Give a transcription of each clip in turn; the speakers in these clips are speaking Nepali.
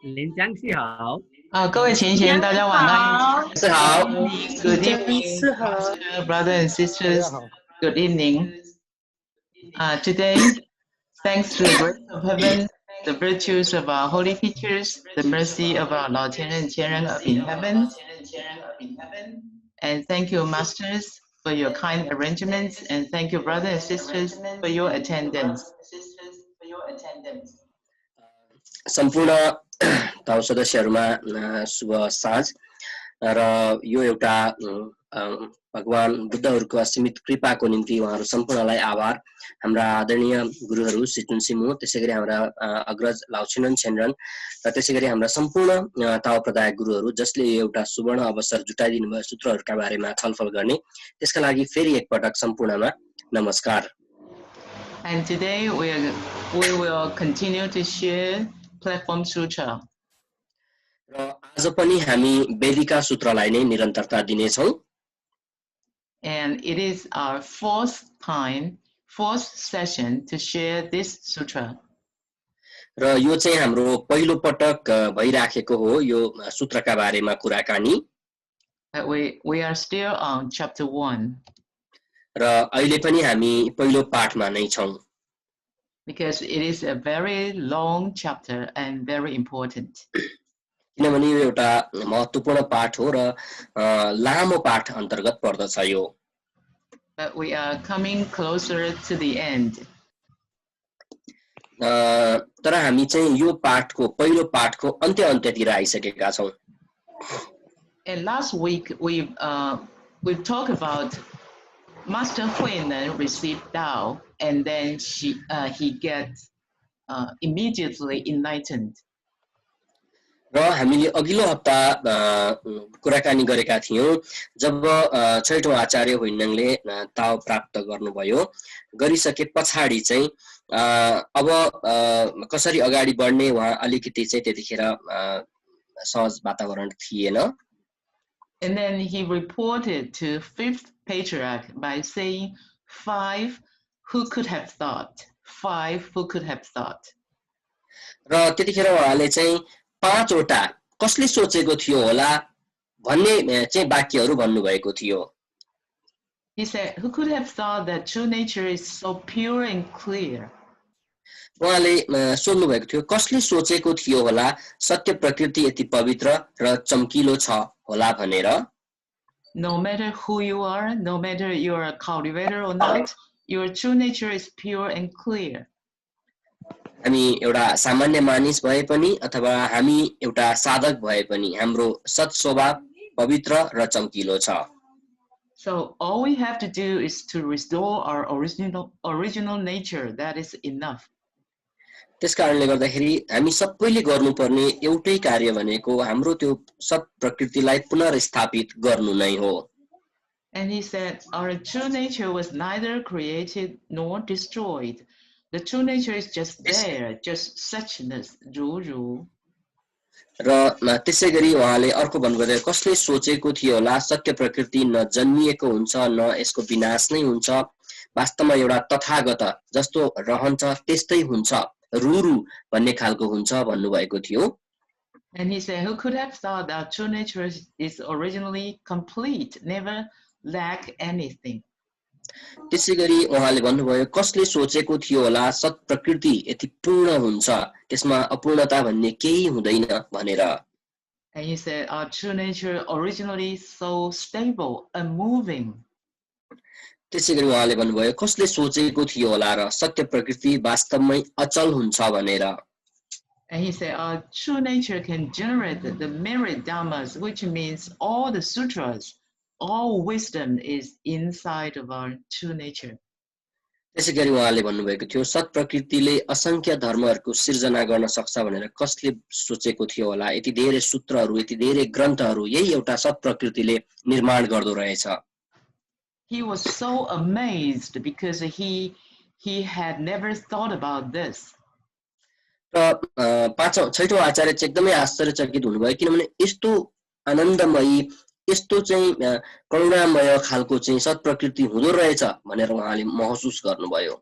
林江西好。各位前贤，大家晚安。是好 Good evening, master, brother and sisters. Good evening. Today, thanks to the grace of heaven, the virtues of our holy teachers, the mercy of our Lao Qianren up in heaven, and thank you, masters, for your kind arrangements, and thank you, brothers and sisters, for your attendance. सम्पूर्ण ताउ सदस्यहरुमा शुभ साँझ र यो एउटा भगवान बुद्धहरुको असीमित कृपाको निम्ति उहाँहरु सम्पूर्णलाई आभार। हाम्रा आदरणीय गुरुहरु श्री तुलसीमु, त्यसैगरी हाम्रा अग्रज लाउछिनन छेनरन र त्यसैगरी हाम्रा सम्पूर्ण ताउ प्रदायक गुरुहरु जसले एउटा सुवर्ण अवसर जुटाइदिनु भयो सूत्रहरुका बारेमा छलफल गर्ने, त्यसका लागि फेरि एक पटक सम्पूर्णमा नमस्कार। And today we will continue to share Platform Sutra. र आज पनि हामी वेदिका सूत्रलाई नै निरन्तरता दिनेछौं। And it is our fourth session to share this sutra. र यो चाहिँ हाम्रो पहिलो पटक भइराखेको हो यो सूत्रका बारेमा कुराकानी। We are still on chapter 1. र अहिले पनि हामी पहिलो पाठमा नै छौं। Because it is a very long chapter and very important. किनभने यो एउटा महत्त्वपूर्ण पाठ हो र लामो पाठ अन्तर्गत पर्दछ यो। But we are coming closer to the end. तर हामी चाहिँ यो पाठको पहिलो पाठको अन्त्यतिर आइसकेका छौं। And last week we talked about Master Huinan received Tao, and then he gets immediately enlightened. र हामीले अघिल्लो हप्ता कुराकानी गरेका थियौं जब छैठौं आचार्य हुइनङले ताओ प्राप्त गर्नुभयो, गरिसके पछाडी चाहिँ अब कसरी अगाडि बढ्ने उहाँ अलिकति चाहिँ त्यतिखेर सहज वातावरण थिएन। And then he reported to fifth patriarch by saying 5 who could have thought. र त्यतिखेर उहाँले चाहिँ 5 वटा कसले सोचेको थियो होला भन्ने चाहिँ वाक्यहरु भन्नु भएको थियो। He said, who could have thought that true nature is so pure and clear? उहाँले सोध्नु भएको थियो कसले सोचेको थियो होला सत्य प्रकृति यति पवित्र र चम्किलो छ होला भनेर। No matter who you are, no matter you're a cultivator or not, your true nature is pure and clear. हामी एउटा सामान्य मानिस भए पनि अथवा हामी एउटा साधक भए पनि हाम्रो सत् स्वभाव पवित्र र चम्किलो छ। So all we have to do is to restore our original nature. That is enough. त्यसकारणले गर्दाखेरि हामी सबैले गर्नुपर्ने एउटै कार्य भनेको हाम्रो त्यो सत् प्रकृतिलाई पुनर्स्थापित गर्नु नै हो। And he said our true nature was neither created nor destroyed. The true nature is just there, just suchness, ru. र त्यसैगरी उहाँले अर्को भन्नुभयो कसले सोचेको थियो होला सत्य प्रकृति न जन्मिएको हुन्छ न यसको विनाश नै हुन्छ, वास्तवमा एउटा तथागत जस्तो रहन्छ त्यस्तै हुन्छ, रुरु भन्ने खालको हुन्छ भन्नु भएको थियो। And he said who could have thought that true nature is originally complete, never lack anything. त्यसैगरी उहाँले भन्नुभयो कसले सोचेको थियो होला सत् प्रकृति यति पूर्ण हुन्छ त्यसमा अपूर्णता भन्ने केही हुँदैन भनेर। And he said our true nature originally so stable, unmoving. त्यसैगरी उहाँले भन्नुभयो कसले सोचेको थियो होला र सत्य प्रकृति वास्तवमै अचल हुन्छ भनेर। And he said our true nature can generate the merit dhammas, which means all the sutras, all wisdom is inside of our true nature. त्यसैगरी उहाँले भन्नुभएको थियो सत् प्रकृतिले असंख्य धर्महरुको सिर्जना गर्न सक्छ भनेर कसले सोचेको थियो होला, यति धेरै सूत्रहरु यति धेरै ग्रन्थहरु यही एउटा सत् प्रकृतिले निर्माण गर्दो रहेछ। He was so amazed because he had never thought about this. र छैठौं आचार्य चाहिँ एकदमै आश्चर्यचकित हुनुभयो किनभने यस्तो आनन्दमयी यस्तो चाहिँ करुणामय खालको चाहिँ सत् प्रकृति हुँदो रहेछ भनेर उहाँले महसुस गर्नुभयो।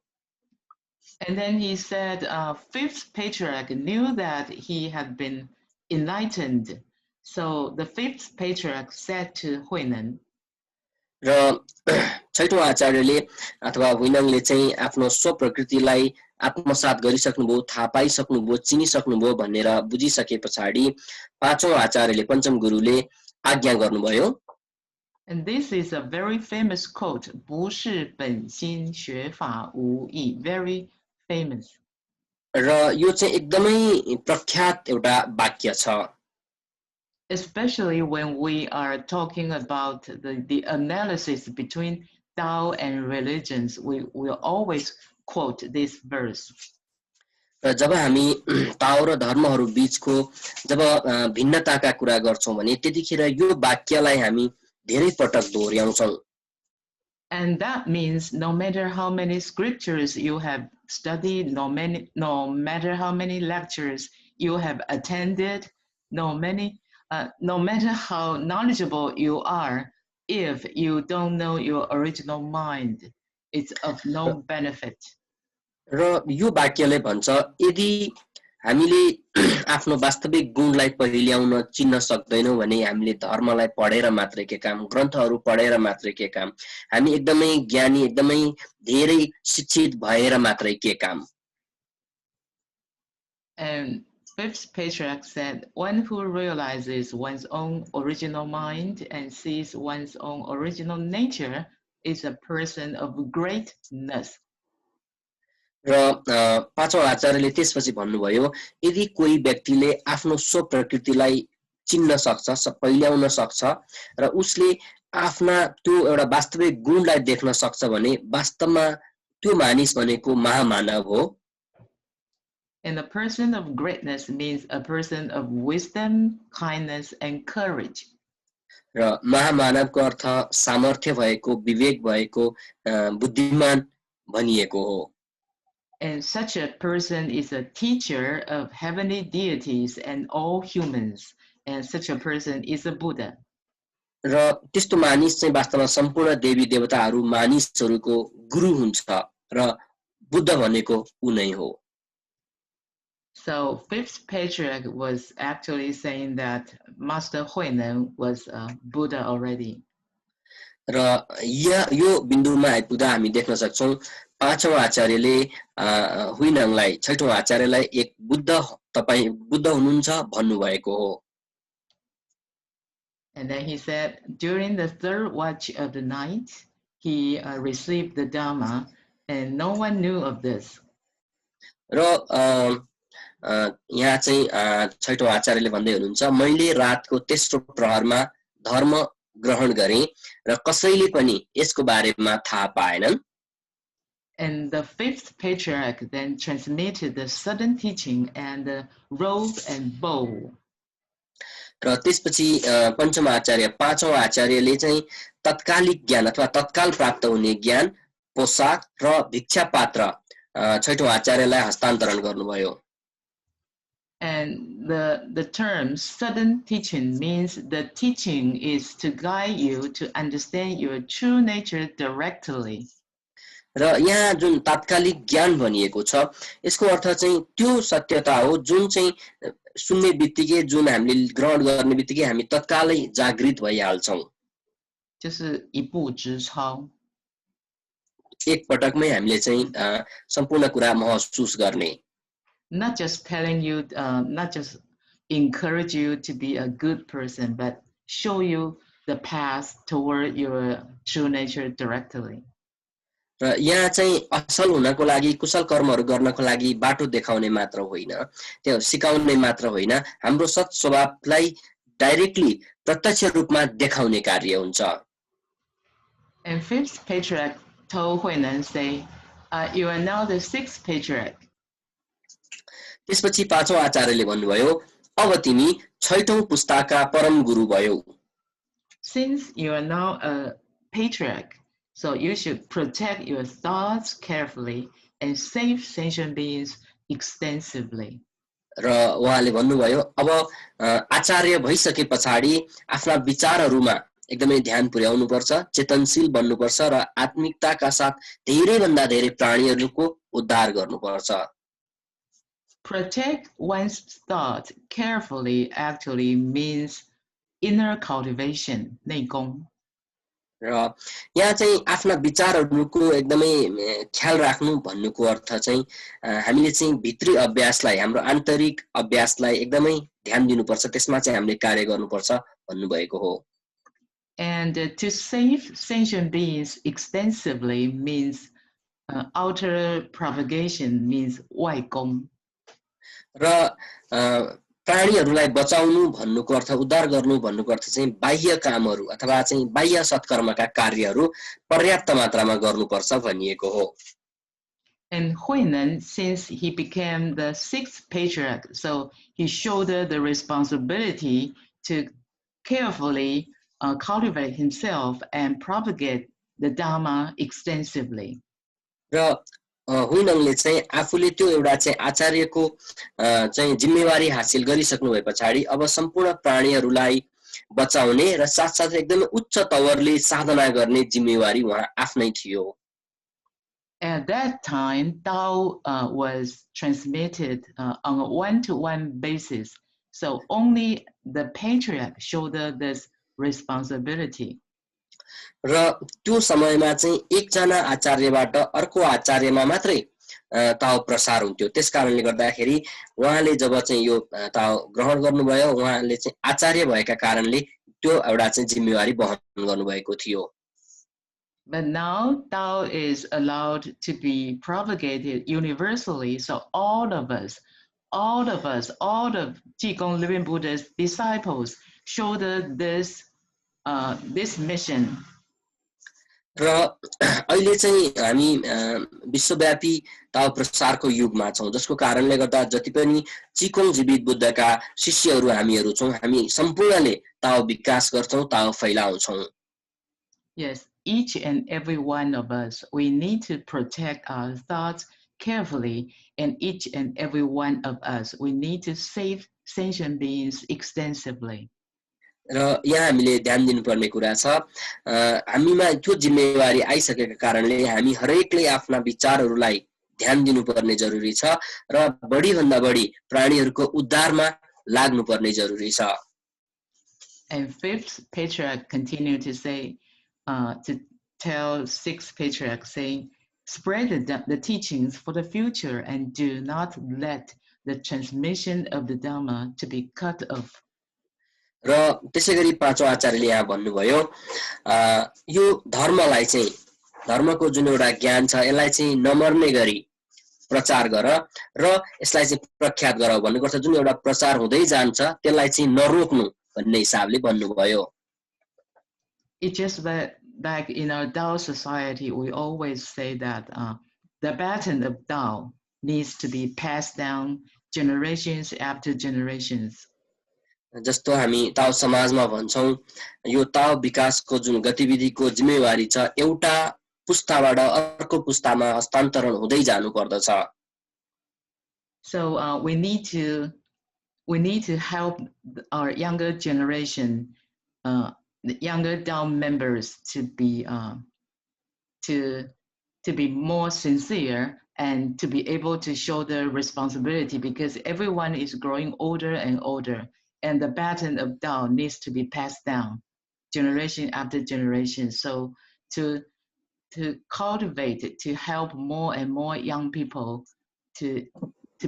And then he said, fifth patriarch knew that he had been enlightened. So the fifth patriarch said to Huinan, र छैठौं आचार्यले अथवा हुइनङले चाहिँ आफ्नो स्वप्रकृतिलाई आत्मसात गरिसक्नुभयो, थाहा पाइसक्नुभयो, चिनिसक्नुभयो भनेर बुझिसके पछाडि पाँचौं आचार्यले पञ्चम गुरुले आज्ञा गर्नुभयो. And this is a very famous quote, 不是本心学法无益, very famous. र यो चाहिँ एकदमै प्रख्यात एउटा वाक्य छ. Especially when we are talking about the analysis between Tao and religions, we will always quote this verse. र जब हामी ताओ र धर्महरू बीचको जब भिन्नताका कुरा गर्छौं भने त्यतिखेर यो वाक्यलाई हामी धेरै पटक दोहोर्याउँछौं. And that means no matter how many scriptures you have studied, no matter how many lectures you have attended, no matter how knowledgeable you are, if you don't know your original mind, it's of no benefit. र यो वाक्यले भन्छ यदि हामीले आफ्नो वास्तविक गुणलाई पहिल्याउन चिन्न सक्दैनौं भने हामीले धर्मलाई पढेर मात्रै के काम, ग्रन्थहरू पढेर मात्रै के काम, हामी एकदमै ज्ञानी एकदमै धेरै शिक्षित भएर मात्रै के काम. And fifth patriarch said, one who realizes one's own original mind and sees one's own original nature is a person of greatness. र पाँचौं आचार्यले त्यसपछि भन्नुभयो यदि कोही व्यक्तिले आफ्नो स्वप्रकृतिलाई चिन्न सक्छ, पहिल्याउन सक्छ र उसले आफ्ना त्यो एउटा वास्तविक गुणलाई देख्न सक्छ भने वास्तवमा त्यो मानिस भनेको महामानव हो. And a person of greatness means a person of wisdom, kindness, and courage. र महामानवको अर्थ सामर्थ्य भएको, विवेक भएको, बुद्धिमान भनिएको हो. And such a person is a teacher of heavenly deities and all humans. And such a person is a Buddha. र त्यस्तो मानिस चाहिँ वास्तवमा सम्पूर्ण देवी देवताहरू मानिसहरूको गुरु हुन्छ र बुद्ध भनेको उ नै हो. So fifth patriarch was actually saying that Master Huinan was a Buddha already. र यो बिन्दुमा आइपुग्दा हामी देख्न सक्छौं पाँचौं आचार्यले हुइनङलाई छैठौं आचार्यलाई एक बुद्ध तपाई बुद्ध हुनुहुन्छ भन्नुभएको हो. And then he said during the third watch of the night he received the Dharma and no one knew of this. र यहाँ चाहिँ छैठौं आचार्यले भन्दै हुनुहुन्छ मैले रातको तेस्रो प्रहरमा धर्म ग्रहण गरेँ र कसैले पनि यसको बारेमा थाहा पाएनन्. And the fifth patriarch then transmitted the sudden teaching and the robe and bow. र त्यसपछि पञ्चम आचार्य पाँचौं आचार्यले चाहिँ तत्कालिक ज्ञान अथवा तत्काल प्राप्त हुने ज्ञान, पोशाक र भिक्षा पात्र छैठौं आचार्यलाई हस्तान्तरण गर्नुभयो. And the term sudden teaching means the teaching is to guide you to understand your true nature directly. र यहाँ जुन तात्कालिक ज्ञान भनिएको छ यसको अर्थ चाहिँ त्यो सत्यता हो जुन चाहिँ सुन्ने बित्तिकै जुन हामीले ग्रहण गर्ने बित्तिकै हामी तत्कालै जागृत भइहाल्छौं. 就是一步直超. एक पटकमै हामीले चाहिँ सम्पूर्ण कुरा महसुस गर्ने. Not just telling you, not just encourage you to be a good person, but show you the path toward your true nature directly. र यहाँ चाहिँ असल हुनको लागि कुशल कर्महरू गर्नको लागि बाटो देखाउने मात्र होइन, त्यो सिकाउने मात्र होइन, हाम्रो सत् स्वभावलाई डाइरेक्टली प्रत्यक्ष रूपमा देखाउने कार्य हुन्छ. And fifth patriarch told Huinan, say, you are now the sixth patriarch. त्यसपछि पाँचौं आचार्यले भन्नुभयो अब तिमी छैठौं पुस्ताका परम गुरु भयौ. Since you are now a patriarch, so you should protect your thoughts carefully and save sentient beings extensively. र उहाँले भन्नुभयो अब आचार्य भइसके पछाडि आफ्ना विचारहरूमा एकदमै ध्यान पुर्याउनु पर्छ, चेतनशील बन्नु पर्छ र आत्मिकताका साथ धेरै भन्दा धेरै प्राणीहरूको उद्धार गर्नुपर्छ। Protect one's thought carefully actually means inner cultivation, 内功。 र यहाँ चाहिँ आफ्ना विचारहरूको एकदमै ख्याल राख्नु भन्नुको अर्थ चाहिँ हामीले चाहिँ भित्री अभ्यासलाई, हाम्रो आन्तरिक अभ्यासलाई एकदमै ध्यान दिनुपर्छ, त्यसमा चाहिँ हामीले कार्य गर्नुपर्छ भन्नु भएको हो। And to save sentient beings extensively means outer propagation means 外功。 र प्राणीहरूलाई बचाउनु भन्नुको अर्थ, उद्धार गर्नु भन्नुको अर्थ चाहिँ बाह्य कामहरू अथवा चाहिँ बाह्य सत्कर्मका कार्यहरू पर्याप्त मात्रामा गर्नुपर्छ भनिएको हो। And Huinan, since he became the 6th patriarch, so he shouldered the responsibility to carefully cultivate himself and propagate the Dharma extensively. र हुइनङले चाहिँ आफूले त्यो एउटा चाहिँ आचार्यको चाहिँ जिम्मेवारी हासिल गरिसक्नु भए पछाडि अब सम्पूर्ण प्राणीहरूलाई बचाउने र साथसाथै एकदमै उच्च तवरले साधना गर्ने जिम्मेवारी उहाँ आफ्नै थियो। At that time, Tao was transmitted on a one-to-one basis, so only the patriarch shouldered this responsibility. र त्यो समयमा चाहिँ एकजना आचार्यबाट अर्को आचार्यमा मात्रै ताओ प्रसार हुन्थ्यो। त्यसकारणले गर्दाखेरि उहाँले जब चाहिँ यो ताओ ग्रहण गर्नुभयो, उहाँले चाहिँ आचार्य भएका कारणले त्यो एउटा चाहिँ जिम्मेवारी वहन गर्नुभएको थियो। But now Tao is allowed to be propagated universally, so all of Qigong Living Buddha's disciples shoulder this mission. र अहिले चाहिँ हामी विश्वव्यापी ताओ प्रसारको युगमा छौं, जसको कारणले गर्दा जति पनि चिकोङ जीवित बुद्धका शिष्यहरू हामीहरू छौं, हामी सम्पूर्णले ताओ विकास गर्छौं, ताओ फैलाउँछौं। Yes, each and every one of us, we need to protect our thoughts carefully, and each and every one of us, we need to save sentient beings extensively. र यहाँ हामीले ध्यान दिनुपर्ने कुरा छ, हामीमा त्यो जिम्मेवारी आइसकेका कारणले हामी हरेकले आफ्ना विचारहरूलाई ध्यान दिनुपर्ने जरुरी छ र बढी भन्दा बढी प्राणीहरूको उद्धारमा लाग्नुपर्ने जरुरी छ। And 5th patriarch continued to say, to tell 6th patriarch, saying, spread the teachings for the future and do not let the transmission of the Dharma to be cut off. र त्यसैगरी पाँचौं आचार्यले यहाँ भन्नुभयो, यो धर्मलाई चाहिँ, धर्मको जुन एउटा ज्ञान छ यसलाई चाहिँ नमर्ने गरी प्रचार गर र यसलाई चाहिँ प्रख्यात गर भन्नुको अर्थ जुन एउटा प्रचार हुँदै जान्छ त्यसलाई चाहिँ नरोक्नु भन्ने हिसाबले भन्नुभयो। It's just back in our Tao society, we always say that the baton of Tao needs to be passed down generations after generations. जस्तो हामी ताओ समाजमा भन्छौं, यो ताओ विकासको जुन गतिविधिको जिम्मेवारी छ एउटा पुस्ताबाट अर्को पुस्तामा हस्तान्तरण हुँदै जानु पर्दछ। So we need to help our younger generation, the younger Tao members, to be more sincere and to be able to shoulder responsibility, because everyone is growing older and older. And the baton of Tao needs to be passed down generation after generation. So to cultivate, to help more and more young people to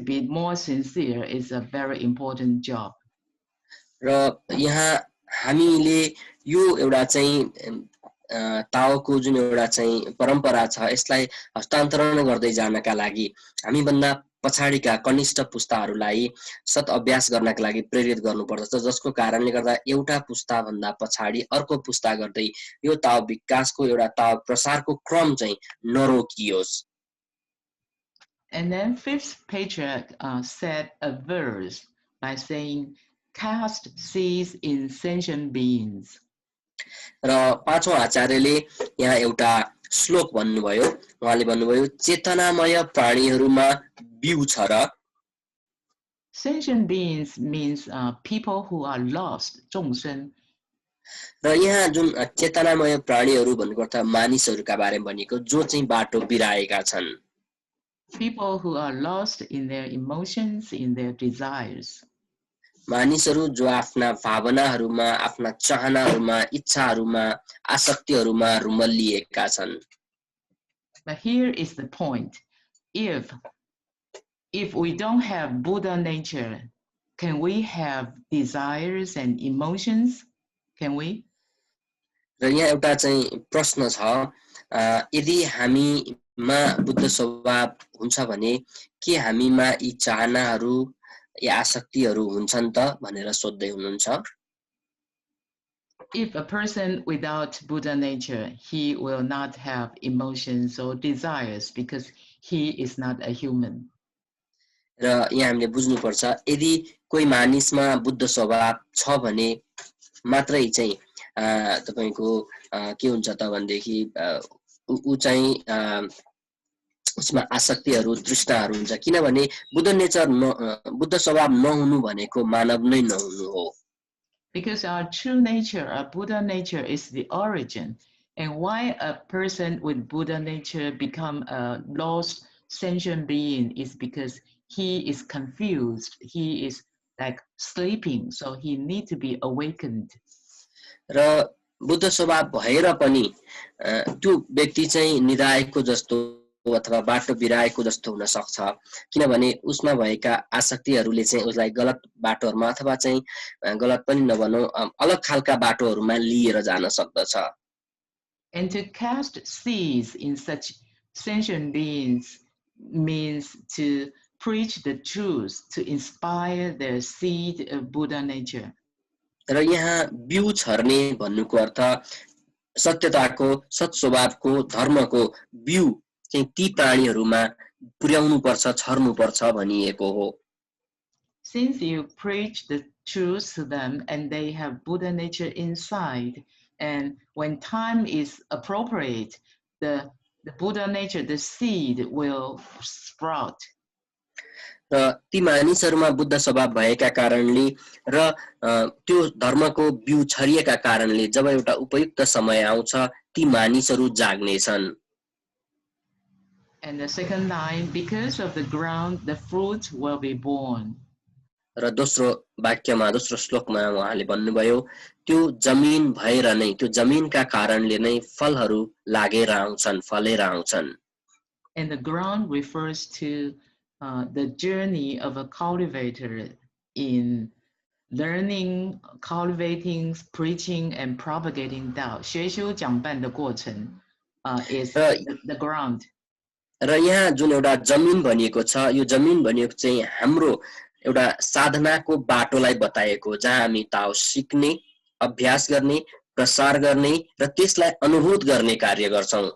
be more sincere is a very important job. र यहाँ हामीले यो एउटा चाहिँ ताओको जुन एउटा चाहिँ परम्परा छ यसलाई हस्तान्तरण गर्दै जानका लागि हामी भन्दा पछाडीका कनिष्ठ पुस्ताहरूलाई सत अभ्यास गर्नका लागि प्रेरित गर्नुपर्दछ, जसको कारणले गर्दा एउटा पुस्ता भन्दा पछाडी अर्को पुस्ता गर्दै यो ताओ विकासको एउटा ताओ प्रसारको क्रम चाहिँ नरोकियोस्। And then 5th patriarch said a verse by saying, cast seeds in sentient beings. र पाँचौं आचार्यले यहाँ एउटा श्लोक भन्नुभयो, उहाँले भन्नुभयो चेतनामय प्राणीहरूमा बिउ छ र। Sentient beings means people who are lost, 众生. र यहाँ जुन चेतनामय प्राणीहरू भन्नुको अर्थ मानिसहरूका बारेमा भनिएको जो चाहिँ बाटो बिराएका छन् people who are lost in their emotions, in their desires. मानिसहरू जो आफ्ना भावनाहरूमा आफ्ना चाहनाहरूमा इच्छाहरूमा आसक्तिहरूमा रुमल्लिएका छन् But here is the point. If we don't have Buddha nature, can we have desires and emotions? Can we? र यहाँ एउटा चाहिँ प्रश्न छ यदि हामीमा बुद्ध स्वभाव हुन्छ भने के हामीमा यी चाहनाहरू या आसक्तिहरू हुन्छन् त भनेर सोध्दै हुनुहुन्छ If a person without Buddha nature, he will not have emotions or desires because he is not a human. र यहाँ हामीले बुझ्नुपर्छ यदि कोही मानिसमा बुद्ध स्वभाव छ भने मात्रै चाहिँ तपाईको के हुन्छ त भन्देखि उ चाहिँ उसमा आसक्तिहरू तृष्णाहरू हुन्छ किनभने बुद्ध स्वभाव नहुनु भनेको मानव नै नहुनु हो Because our true nature, our Buddha nature is the origin. And why a person with Buddha nature become a lost sentient being is because he is confused. He is like sleeping, so he needs to be awakened. र बुद्ध स्वभाव भएर पनि त्यो व्यक्ति चाहिँ निदाएको जस्तो अथवा बाटो बिराएको जस्तो हुन सक्छ किनभने उसमा भएका आसक्तिहरूले चाहिँ उसलाई गलत बाटोहरुमा अथवा चाहिँ गलत पनि नभनौं अलग खालका बाटोहरुमा लिएर जान सक्दछ And to cast seeds in such sentient beings means to preach the truth, to inspire their seed of Buddha nature. र यहाँ बिउ छर्ने भन्नुको अर्थ सत्यताको सत स्वभावको धर्मको बिउ चाहिँ ती प्राणीहरुमा पुर्याउनु पर्छ छर्नु पर्छ भनिएको हो Since you preach the truth to them and they have Buddha nature inside, and when time is appropriate, the Buddha nature, the seed will sprout. र ती मानिसहरुमा बुद्ध स्वभाव भएका कारणले र त्यो धर्मको बिउ छरिएका कारणले जब एउटा उपयुक्त समय आउँछ ती मानिसहरु जाग्ने छन् And the second line, because of the ground the fruit will be born. र दोस्रो वाक्यमा दोस्रो श्लोकमा उहाँले भन्नुभयो त्यो जमिन भएर नै त्यो जमिनका कारणले नै फलहरु लागेर आउँछन् फलेर आउँछन् And the ground refers to the journey of a cultivator in learning, cultivating, preaching, and propagating Tao. 学修讲办的过程 is the ground. र यहाँ जुन एउटा जमिन भनिएको छ यो जमिन भनिएको चाहिँ हाम्रो एउटा साधनाको बाटोलाई बताएको जहाँ हामी ताओ सिक्ने अभ्यास गर्ने प्रसार गर्ने र त्यसलाई अनुभूत गर्ने कार्य गर्छौं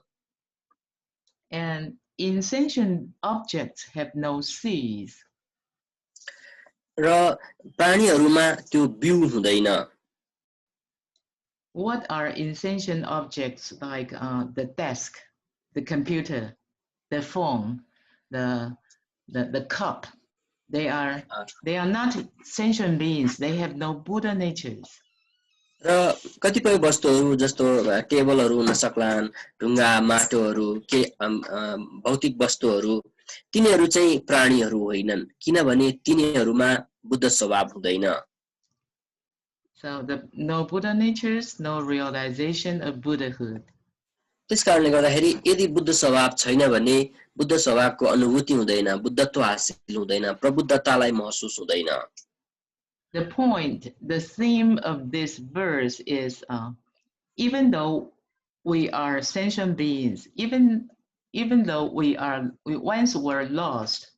And insentient objects have no seeds. र प्राणीहरुमा त्यो बिउ हुँदैन What are insentient objects like the desk, the computer, the phone, the cup? They are not sentient beings. They have no Buddha natures. र कतिपय वस्तुहरु जस्तो टेबलहरु हुन सक्लान् ढुङ्गा माटोहरु के भौतिक वस्तुहरु तिनीहरु चाहिँ प्राणीहरु होइनन् किनभने तिनीहरुमा बुद्ध स्वभाव हुँदैन So no Buddha natures, no realization of Buddhahood. त्यसकारणले गर्दाखेरि यदि बुद्ध स्वभाव छैन भने बुद्ध स्वभावको अनुभूति हुँदैन बुद्धत्व हासिल हुँदैन प्रबुद्धतालाई महसुस हुँदैन The point, the theme of this verse is even though we are sentient beings, even though we once were lost,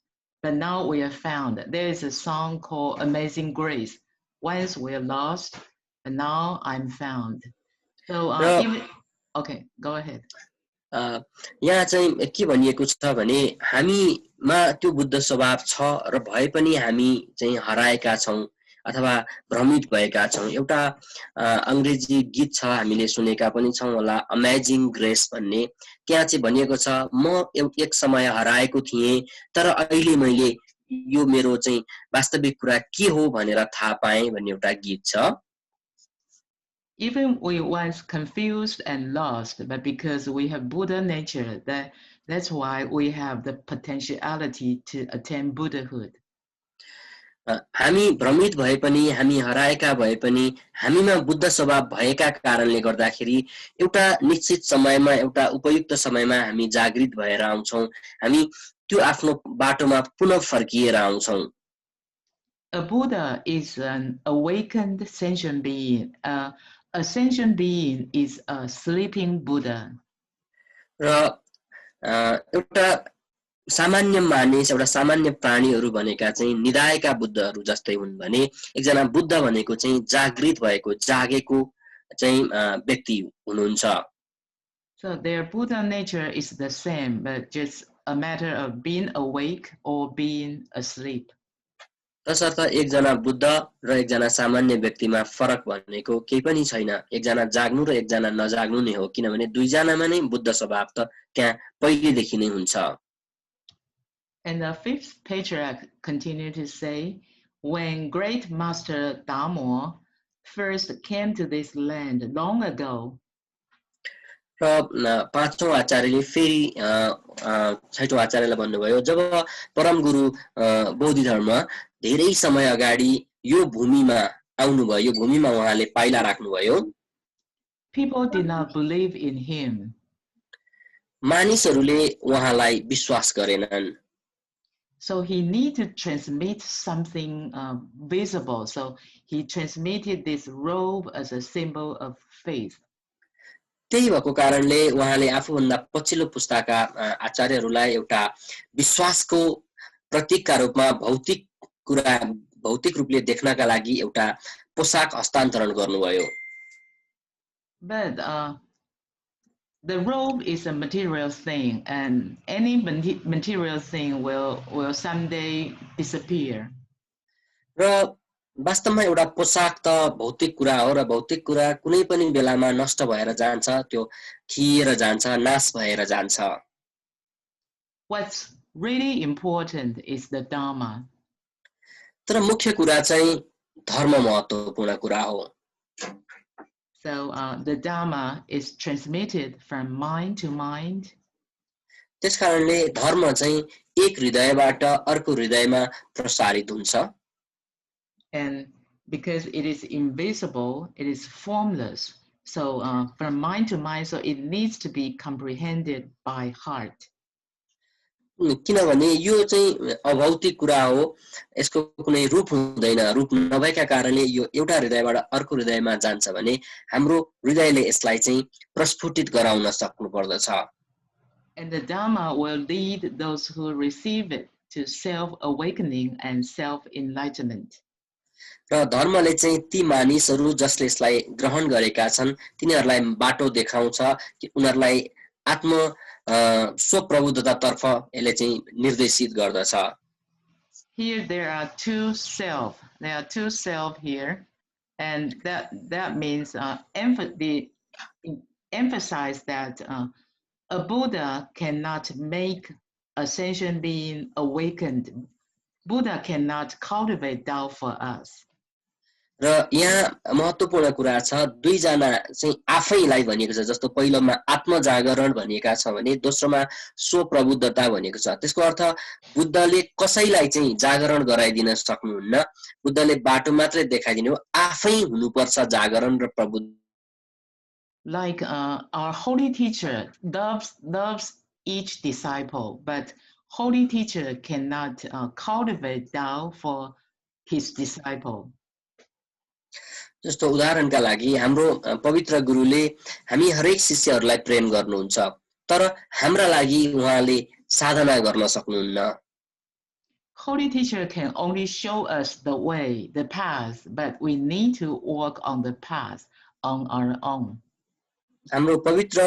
but now we are found. There is a song called Amazing Grace. Once we are lost, and now I'm found. So okay, go ahead. यहाँ चाहिँ के भनिएको छ भने हामीमा त्यो बुद्ध स्वभाव छ र भए पनि हामी चाहिँ हराएका छौं अथवा भ्रमित भएका छौं एउटा अंग्रेजी गीत छ हामीले सुनेका पनि छौं होला अमेजिङ ग्रेस भन्ने त्यहाँ चाहिँ भनिएको छ म एक समय हराएको थिए तर अहिले मैले यो मेरो चाहिँ वास्तविक कुरा के हो भनेर थाहा पाएँ भन्ने एउटा गीत छ Even we once confused and lost, but because we have Buddha nature, that's why we have the potentiality to attain Buddhahood. हामी भ्रमित भए पनि हामी हराएका भए पनि हामीमा बुद्ध स्वभाव भएका कारणले गर्दाखेरि एउटा निश्चित समयमा एउटा उपयुक्त समयमा हामी जागृत भएर आउँछौं हामी त्यो आफ्नो बाटोमा पुनः फर्किएर आउँछौं A Buddha is an awakened sentient being. A sentient being is a sleeping Buddha. र एउटा सामान्य मानिस एउटा सामान्य प्राणीहरू भनेका चाहिँ निदाएका बुद्धहरू जस्तै हुन् भने एकजना बुद्ध भनेको चाहिँ जागृत भएको जागेको चाहिँ व्यक्ति हुनुहुन्छ So their Buddha nature is the same, but just a matter of being awake or being asleep. तसर्थ एकजना बुद्ध र एकजना सामान्य व्यक्तिमा फरक भनेको केही पनि छैन एकजना जाग्नु र एकजना नजाग्नु नै हो किनभने दुईजनामा नै बुद्ध स्वभाव त त्यहाँ पहिलेदेखि नै हुन्छ And the fifth patriarch continued to say, when great master Damo first came to this land long ago, र पाँचौं आचार्यले फेरि छैटौं आचार्यलाई भन्नुभयो जब परम गुरु बौद्ध धर्म धेरै समय अगाडि यो भूमिमा आउनुभयो यो भूमिमा उहाँले पाइला राख्नुभयो people did not believe in him. मानिसहरूले उहाँलाई विश्वास गरेनन् So he needed to transmit something visible. So he transmitted this robe as a symbol of faith. त्यही भएको कारणले उहाँले आफूभन्दा पछिल्लो पुस्ताका आचार्यहरूलाई एउटा विश्वासको प्रतीकका रूपमा भौतिक रूपले देख्नका लागि एउटा पोशाक हस्तान्तरण गर्नुभयो But the robe is a material thing, and any material thing will someday disappear. र वास्तवमा एउटा पोशाक त भौतिक कुरा हो र भौतिक कुरा कुनै पनि बेलामा नष्ट भएर जान्छ त्यो खिएर जान्छ नाश भएर जान्छ What's really important is the Dharma. तर मुख्य कुरा चाहिँ धर्म महत्त्वपूर्ण कुरा हो So the Dharma is transmitted from mind to mind. त्यसकारणले धर्म चाहिँ एक हृदयबाट अर्को हृदयमा प्रसारित हुन्छ And because it is invisible, it is formless. So from mind to mind, so it needs to be comprehended by heart. किनभने यो चाहिँ अभौतिक कुरा हो यसको कुनै रूप हुँदैन रूप नभएका कारणले यो एउटा हृदयबाट अर्को हृदयमा जान्छ भने हाम्रो हृदयले यसलाई चाहिँ प्रस्फुटित गराउन सक्नु पर्दछ And the Dharma will lead those who receive it to self-awakening and self-enlightenment. र धर्मले चाहिँ ती मानिसहरू जसले यसलाई ग्रहण गरेका छन् तिनीहरूलाई बाटो देखाउँछ कि उनीहरूलाई आत्म स्वप्रबुद्धतातर्फ यसले चाहिँ निर्देशित गर्दछ Here there are two self. There are two self here, and that means emphasize that a Buddha cannot make a sentient being awakened. Buddha cannot cultivate Tao for us. र यहाँ महत्त्वपूर्ण कुरा छ दुईजना चाहिँ आफैलाई भनिएको छ जस्तो पहिलोमा आत्म जागरण भनिएका छ भने दोस्रोमा स्वप्रबुद्धता भनिएको छ त्यसको अर्थ बुद्धले कसैलाई चाहिँ जागरण गराइदिन सक्नुहुन्न बुद्धले बाटो मात्रै देखाइदिनु हो आफै हुनुपर्छ जागरण र प्रबुद्ध Like our holy teacher loves each disciple, but holy teacher cannot cultivate Tao for his disciple. जस्तो उदाहरणका लागि हाम्रो पवित्र गुरुले हामी हरेक शिष्यहरूलाई प्रेम गर्नुहुन्छ तर हाम्रा लागि उहाँले साधना गर्न सक्नुहुन्न Holy teacher can only show us the way, the path, but we need to walk on the path on our own. हाम्रो पवित्र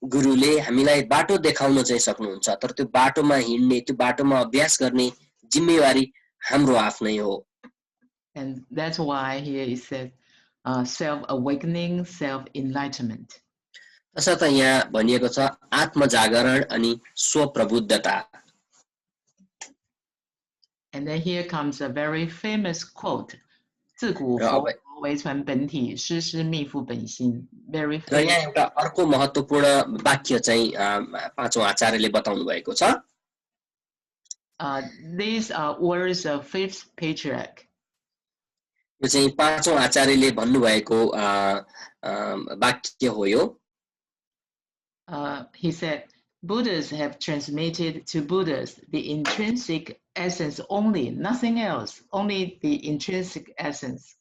गुरुले हामीलाई बाटो देखाउन चाहिँ सक्नुहुन्छ तर त्यो बाटोमा हिँड्ने त्यो बाटोमा अभ्यास गर्ने जिम्मेवारी हाम्रो आफ्नै हो And that's why here it says self-awakening, self-enlightenment. तसर्थ यहाँ भनिएको छ आत्म जागरण अनि स्वप्रबुद्धता And then here comes a very famous quote. 自古佛为传本体，师师密付本心。Very र यहाँ एउटा अर्को महत्त्वपूर्ण वाक्य चाहिँ पाँचौं आचार्यले बताउनु भएको छ। These are words of fifth patriarch. यो चाहिँ पाँचौं आचार्यले भन्नुभएको वाक्य हो यो। He said, Buddhas have transmitted to Buddhas the intrinsic essence only, nothing else, only the intrinsic essence.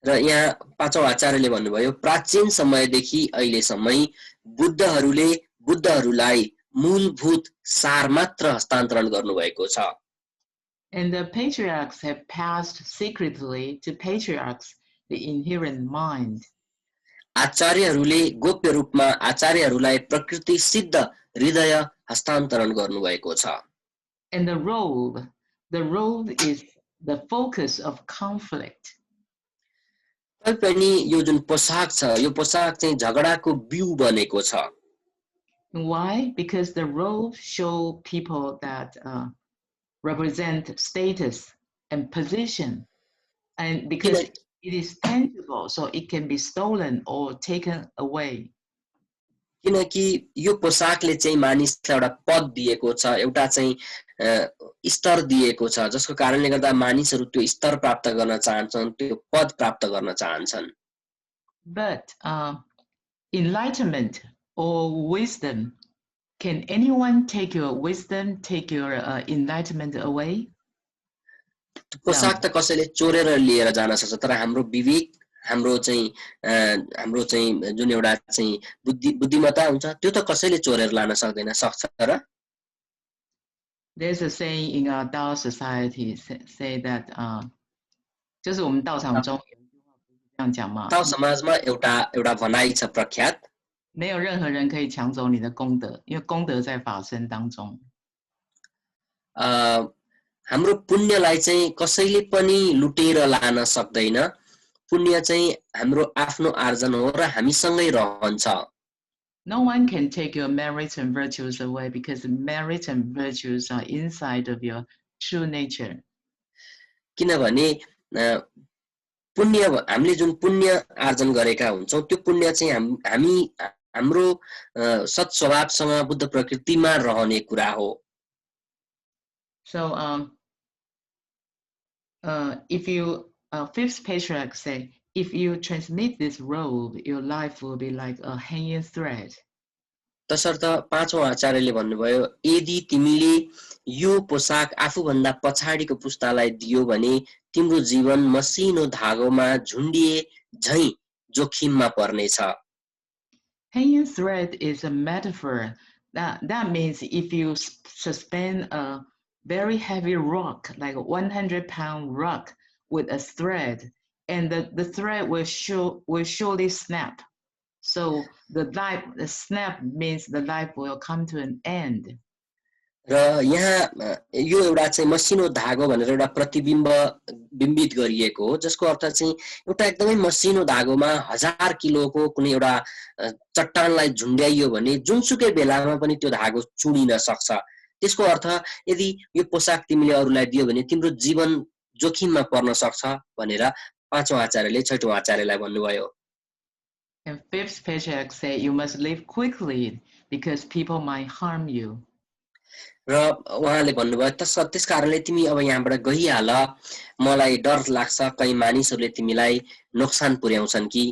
र यहाँ पाँचौं आचार्यले भन्नुभयो प्राचीन समयदेखि अहिलेसम्मै बुद्धहरूलाई मूलभूत सार मात्र हस्तान्तरण गर्नुभएको छ। And the patriarchs have passed secretly to patriarchs the inherent mind. आचार्यहरूले गोप्य रूपमा आचार्यहरूलाई प्रकृति सिद्ध हृदय हस्तान्तरण गर्नुभएको छ। And the robe is the focus of conflict. तैपनि यो जुन पोशाक छ यो पोशाक चाहिँ झगडाको बिउ बनेको छ। Why? Because the robe show people that represent status and position, and because it is tangible, so it can be stolen or taken away. किनकि यो पोशाकले चाहिँ मानिसलाई एउटा पद दिएको छ, एउटा चाहिँ स्तर दिएको छ, जसको कारणले गर्दा मानिसहरू त्यो स्तर प्राप्त गर्न चाहन्छन्, त्यो पद प्राप्त गर्न चाहन्छन्। But enlightenment or wisdom, can anyone take your wisdom, take your enlightenment away? पोशाक त कसैले चोरेर लिएर जान सक्छ, तर हाम्रो विवेक, हाम्रो चाहिँ जुन एउटा चाहिँ बुद्धिमत्ता हुन्छ त्यो त कसैले चोरेर लान सक्दैन, सक्छ र? There's a saying in our Tao society say that 就是我们道场中有一句话不是这样讲吗？ ताओ समाजमा एउटा भनाइ छ प्रख्यात, 没有任何人可以抢走你的功德，因为功德在法身当中。 हाम्रो पुण्यलाई चाहिँ कसैले पनि लुटेर लान सक्दैन। पुण्य चाहिँ हाम्रो आफ्नो आर्जन हो र हामीसँगै रहन्छ। No one can take your merits and virtues away because merits and virtues are inside of your true nature. किनभने पुण्य हामीले जुन पुण्य आर्जन गरेका हुन्छौं त्यो पुण्य चाहिँ हामी हाम्रो सत् स्वभावसँग बुद्ध प्रकृतिमा रहने कुरा हो। So if you fifth patriarch say, if you transmit this robe, your life will be like a hanging thread. तसर्थ पाँचौं आचार्यले भन्नुभयो यदि तिमीले यो पोशाक आफूभन्दा पछाडिको पुस्तालाई दियो भने तिम्रो जीवन मसिनो धागोमा झुन्डिए झैं जोखिममा पर्नेछ। Hanging thread is a metaphor. That means if you suspend a very heavy rock, like a 100-pound rock, with a thread, and the thread will surely snap. So the snap means the life will come to an end. र यहाँ यो एउटा चाहिँ मसिनो धागो भनेर एउटा बिम्बित गरिएको हो, जसको अर्थ चाहिँ एउटा एकदमै मसिनो धागोमा 1000 किलोको कुनै एउटा चट्टानलाई झुन्ड्याइयो भने जुनसुकै बेलामा पनि त्यो धागो चुडिन सक्छ। त्यसको अर्थ यदि यो पोशाक तिमीले अरूलाई दियो भने तिम्रो जीवन जोखिममा पर्न सक्छ भनेर पाँचौं आचार्यले छैटौं आचार्यलाई भन्नुभयो। And fifth patriarch say you must live quickly because people might harm you. र उहाँले भन्नुभयो त्यस कारणले तिमी अब यहाँबाट गइहाल, मलाई डर लाग्छ कहीं मानिसहरूले तिमीलाई नोक्सान पुर्याउँछन् कि।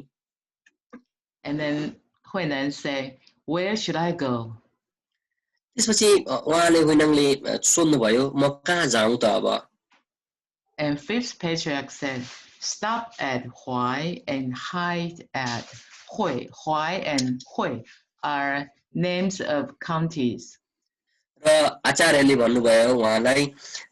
And then Huinan say, where should I go? त्यसपछि उहाँले हुइनङले सोध्नुभयो म कहाँ जाउँ त अब? And fifth patriarch said, stop at Huai and hide at Hui. Huai and Hui are names of counties. र आचार्यले भन्नुभयो उहाँलाई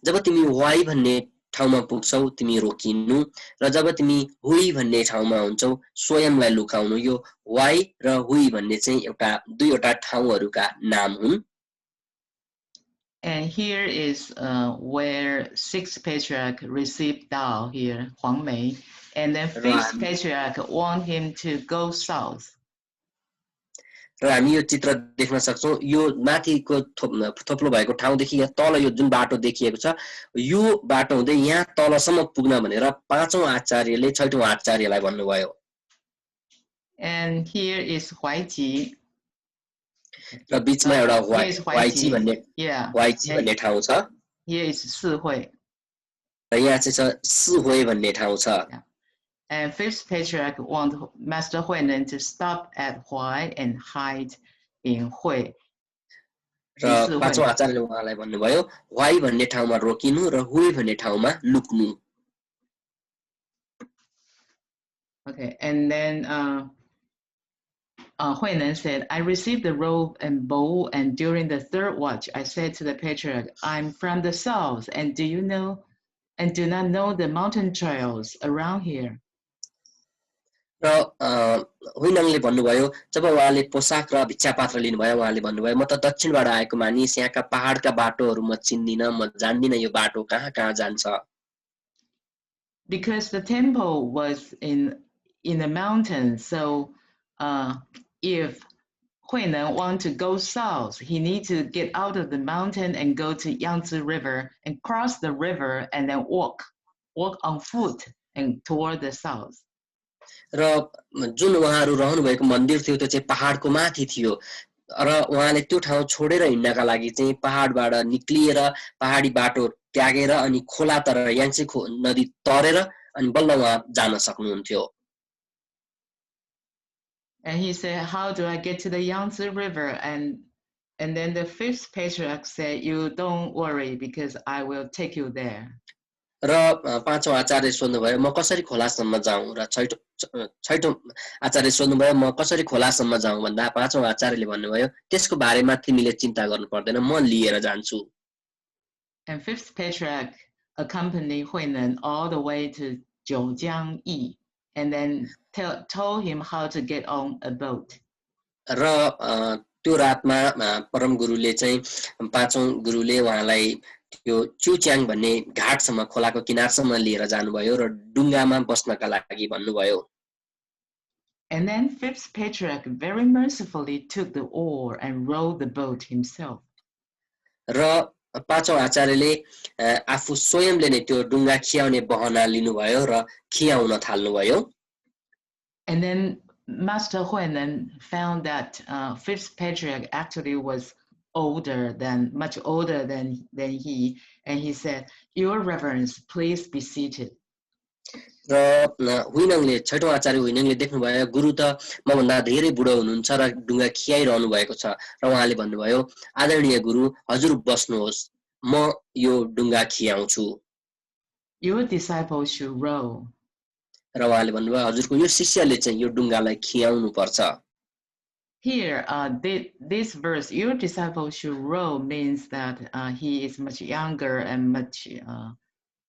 जब तिमी वाई भन्ने ठाउँमा पुग्छौ तिमी रोकिनु र जब तिमी हुई भन्ने ठाउँमा हुन्छौ स्वयंलाई लुकाउनु। यो वाई र हुई भन्ने चाहिँ दुईवटा ठाउँहरुका नाम हुन्। And here is where sixth patriarch received Tao here, Huang Mei, and then fifth patriarch want him to go south. र हामी यो चित्र देख्न सक्छौं यो माथिको थोप्लो भएको ठाउँदेखि यहाँ तल यो जुन बाटो देखिएको छ यो बाटो हुँदै यहाँ तलसम्म पुग्न भनेर पाँचौं आचार्यले छैठौं आचार्यलाई भन्नुभयो And here is Huaiji. र बीचमा एउटा हुआइची भन्ने भन्ने ठाउँ छ Here is Sihui. र यहाँ चाहिँ छ सिहुइ भन्ने ठाउँ छ And fifth patriarch want Master Huairen to stop at Huai and hide in Hui. र पाँचौं आचार्यले उहाँलाई भन्नुभयो हुआई भन्ने ठाउँमा रोकिनु र हुइ भन्ने ठाउँमा लुक्नु Okay, and then Huairen said, I received the robe and bow, and during the third watch, I said to the patriarch, I'm from the south, and do not know the mountain trails around here. र हुइनङले भन्नुभयो जब उहाँले पोशाक र भिक्षा पात्र लिनुभयो उहाँले भन्नुभयो म त दक्षिणबाट आएको मानिस यहाँका पहाडका बाटोहरू म चिन्दिन म जान्दिन यो बाटो कहाँ कहाँ जान्छ Because the temple was in the mountains, so if Huairen want to go south, he needs to get out of the mountain and go to Yangtze River and cross the river and then walk on foot and toward the south. र जुन उहाँहरू रहनु भएको मन्दिर थियो त्यो चाहिँ पहाडको माथि थियो र उहाँले त्यो ठाउँ छोडेर हिँड्नका लागि चाहिँ पहाडबाट निक्लिएर पहाडी बाटो त्यागेर अनि खोला तर याङ्से नदी तरेर अनि बल्ल उहाँ जान सक्नुहुन्थ्यो And he said, how do I get to the Yangtze River? And then the fifth patriarch said, you don't worry because I will take you there. र पाँचौं आचार्य सोध्नुभयो म कसरी खोलासम्म जाउँ र छैठौं आचार्य सोध्नुभयो म कसरी खोलासम्म जाउँ भन्दा पाँचौं आचार्यले भन्नुभयो त्यसको बारेमा तिमीले चिन्ता गर्नु पर्दैन म लिएर जान्छु And fifth patriarch accompanied Huairen all the way to Jiujiang and then told him how to get on a boat. र त्यो रातमा परम गुरुले चाहिँ पाँचौं गुरुले उहाँलाई त्यो चुच्याङ भन्ने घाटसम्म खोलाको किनारसम्म लिएर जानुभयो र डुङ्गामा बस्नका लागि भन्नुभयो And then fifth patriarch very mercifully took the oar and rowed the boat himself. र पाँचौं आचार्यले आफू स्वयंले नै त्यो डुङ्गा खियाउने बहना लिनुभयो र खियाउन थाल्नुभयो And then Master Huairen found that fifth patriarch actually was much older than he, and he said, Your Reverence, please be seated. र हुइनङले छैठौं आचार्य हुइनङले देख्नुभयो गुरु त मभन्दा धेरै बुढो हुनुहुन्छ र डुङ्गा खियाइरहनु भएको छ र उहाँले भन्नुभयो आदरणीय गुरु हजुर बस्नुहोस् म यो डुङ्गा खियाउँछु Your disciple should row. र उहाँले भन्नुभयो हजुरको यो शिष्यले चाहिँ यो डुङ्गालाई खियाउनु पर्छ Here, this verse, your disciple should row, means that he is much younger and much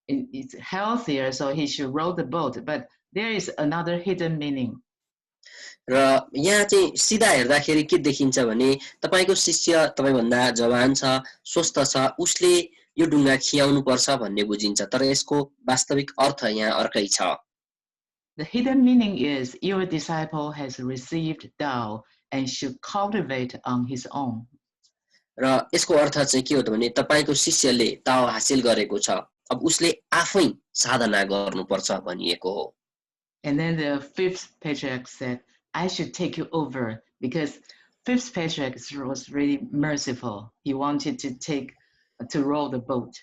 it's healthier, so he should row the boat. But there is another hidden meaning. र यहाँ चाहिँ सिधा हेर्दाखेरि के देखिन्छ भने तपाईको शिष्य तपाईभन्दा जवान छ स्वस्थ छ उसले यो डुङ्गा खियाउनु पर्छ भन्ने बुझिन्छ तर यसको वास्तविक अर्थ यहाँ अर्कै छ The hidden meaning is your disciple has received Tao and should cultivate on his own. र यसको अर्थ चाहिँ के हो त भने तपाईको शिष्यले ताओ हासिल गरेको छ अब उसले आफै साधना गर्नुपर्छ भनिएको हो And then the fifth patriarch said, I should take you over, because fifth patriarch was really merciful. He wanted to row the boat.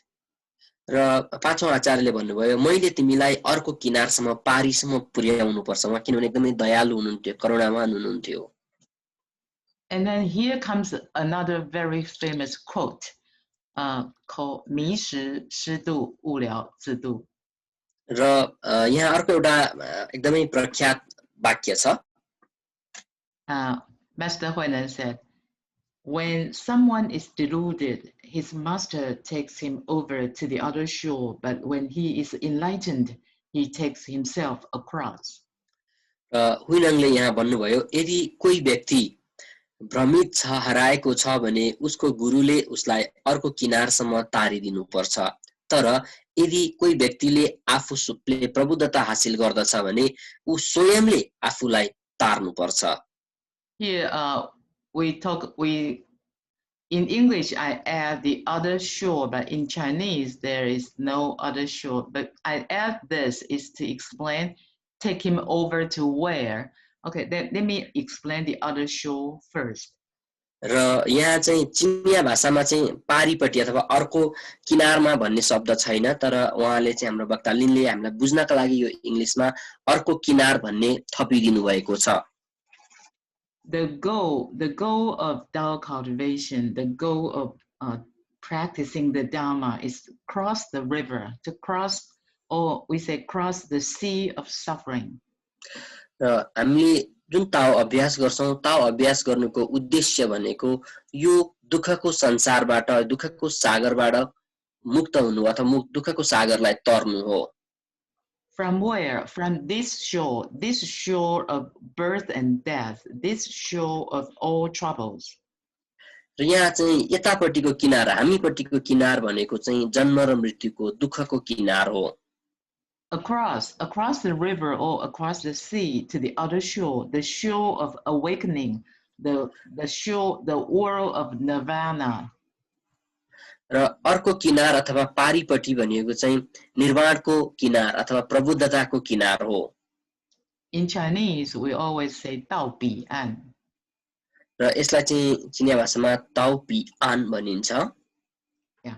र पाँचौं आचार्यले भन्नुभयो मैले तिमीलाई अर्को किनारसम्म पारीसम्म पुर्याउनु पर्छ उहाँ किनभने एकदमै दयालु हुनुहुन्थ्यो करुणावान हुनुहुन्थ्यो And then here comes another very famous quote called 迷时师度无聊自度 र यहाँ अर्को एउटा एकदमै प्रख्यात वाक्य छ Master Huairen said, when someone is deluded, his master takes him over to the other shore, but when he is enlightened, he takes himself across. हुइनङले यहाँ भन्नुभयो यदि कोही व्यक्ति भ्रमित छ हराएको छ भने उसको गुरुले उसलाई अर्को किनारसम्म तारिदिनु पर्छ तर यदि कोही व्यक्तिले आफूले प्रबुद्धता हासिल गर्दछ भने उ स्वयंले आफूलाई तार्नु पर्छ Here in English, I add the other shore, but in Chinese, there is no other shore. But I add this is to explain, take him over to where? Okay, then let me explain the other shore first. र यहाँ चाहिँ चिनिया भाषामा चाहिँ पारीपट्टि अथवा अर्को किनारमा भन्ने शब्द छैन तर उहाँले चाहिँ हाम्रो वक्ता लिनले हामीलाई बुझ्नका लागि यो इंग्लिशमा अर्को किनार भन्ने थपिदिनु भएको छ The goal of Dao cultivation, the goal of practicing the Dharma is to cross the river, to cross, or we say cross the sea of suffering. र हामीले जुन ताओ अभ्यास गर्छौं ताओ अभ्यास गर्नुको उद्देश्य भनेको यो दुःखको संसारबाट दुःखको सागरबाट मुक्त हुनु अथवा दुःखको सागरलाई तर्नु हो From where? From this shore of birth and death, this shore of all troubles. र यहाँ चाहिँ यतापट्टिको किनार हामीपट्टिको किनार भनेको चाहिँ जन्म र मृत्युको दुःखको किनार हो Across the river or across the sea to the other shore, the shore of awakening, the world of nirvana. र अर्को किनार अथवा पारीपट्टि भनेको चाहिँ निर्वाणको किनार अथवा प्रबुद्धताको किनार हो In Chinese, we always say 道彼岸. र यसलाई चाहिँ चिनिया भाषामा ताओ पी आन भनिन्छ Yeah.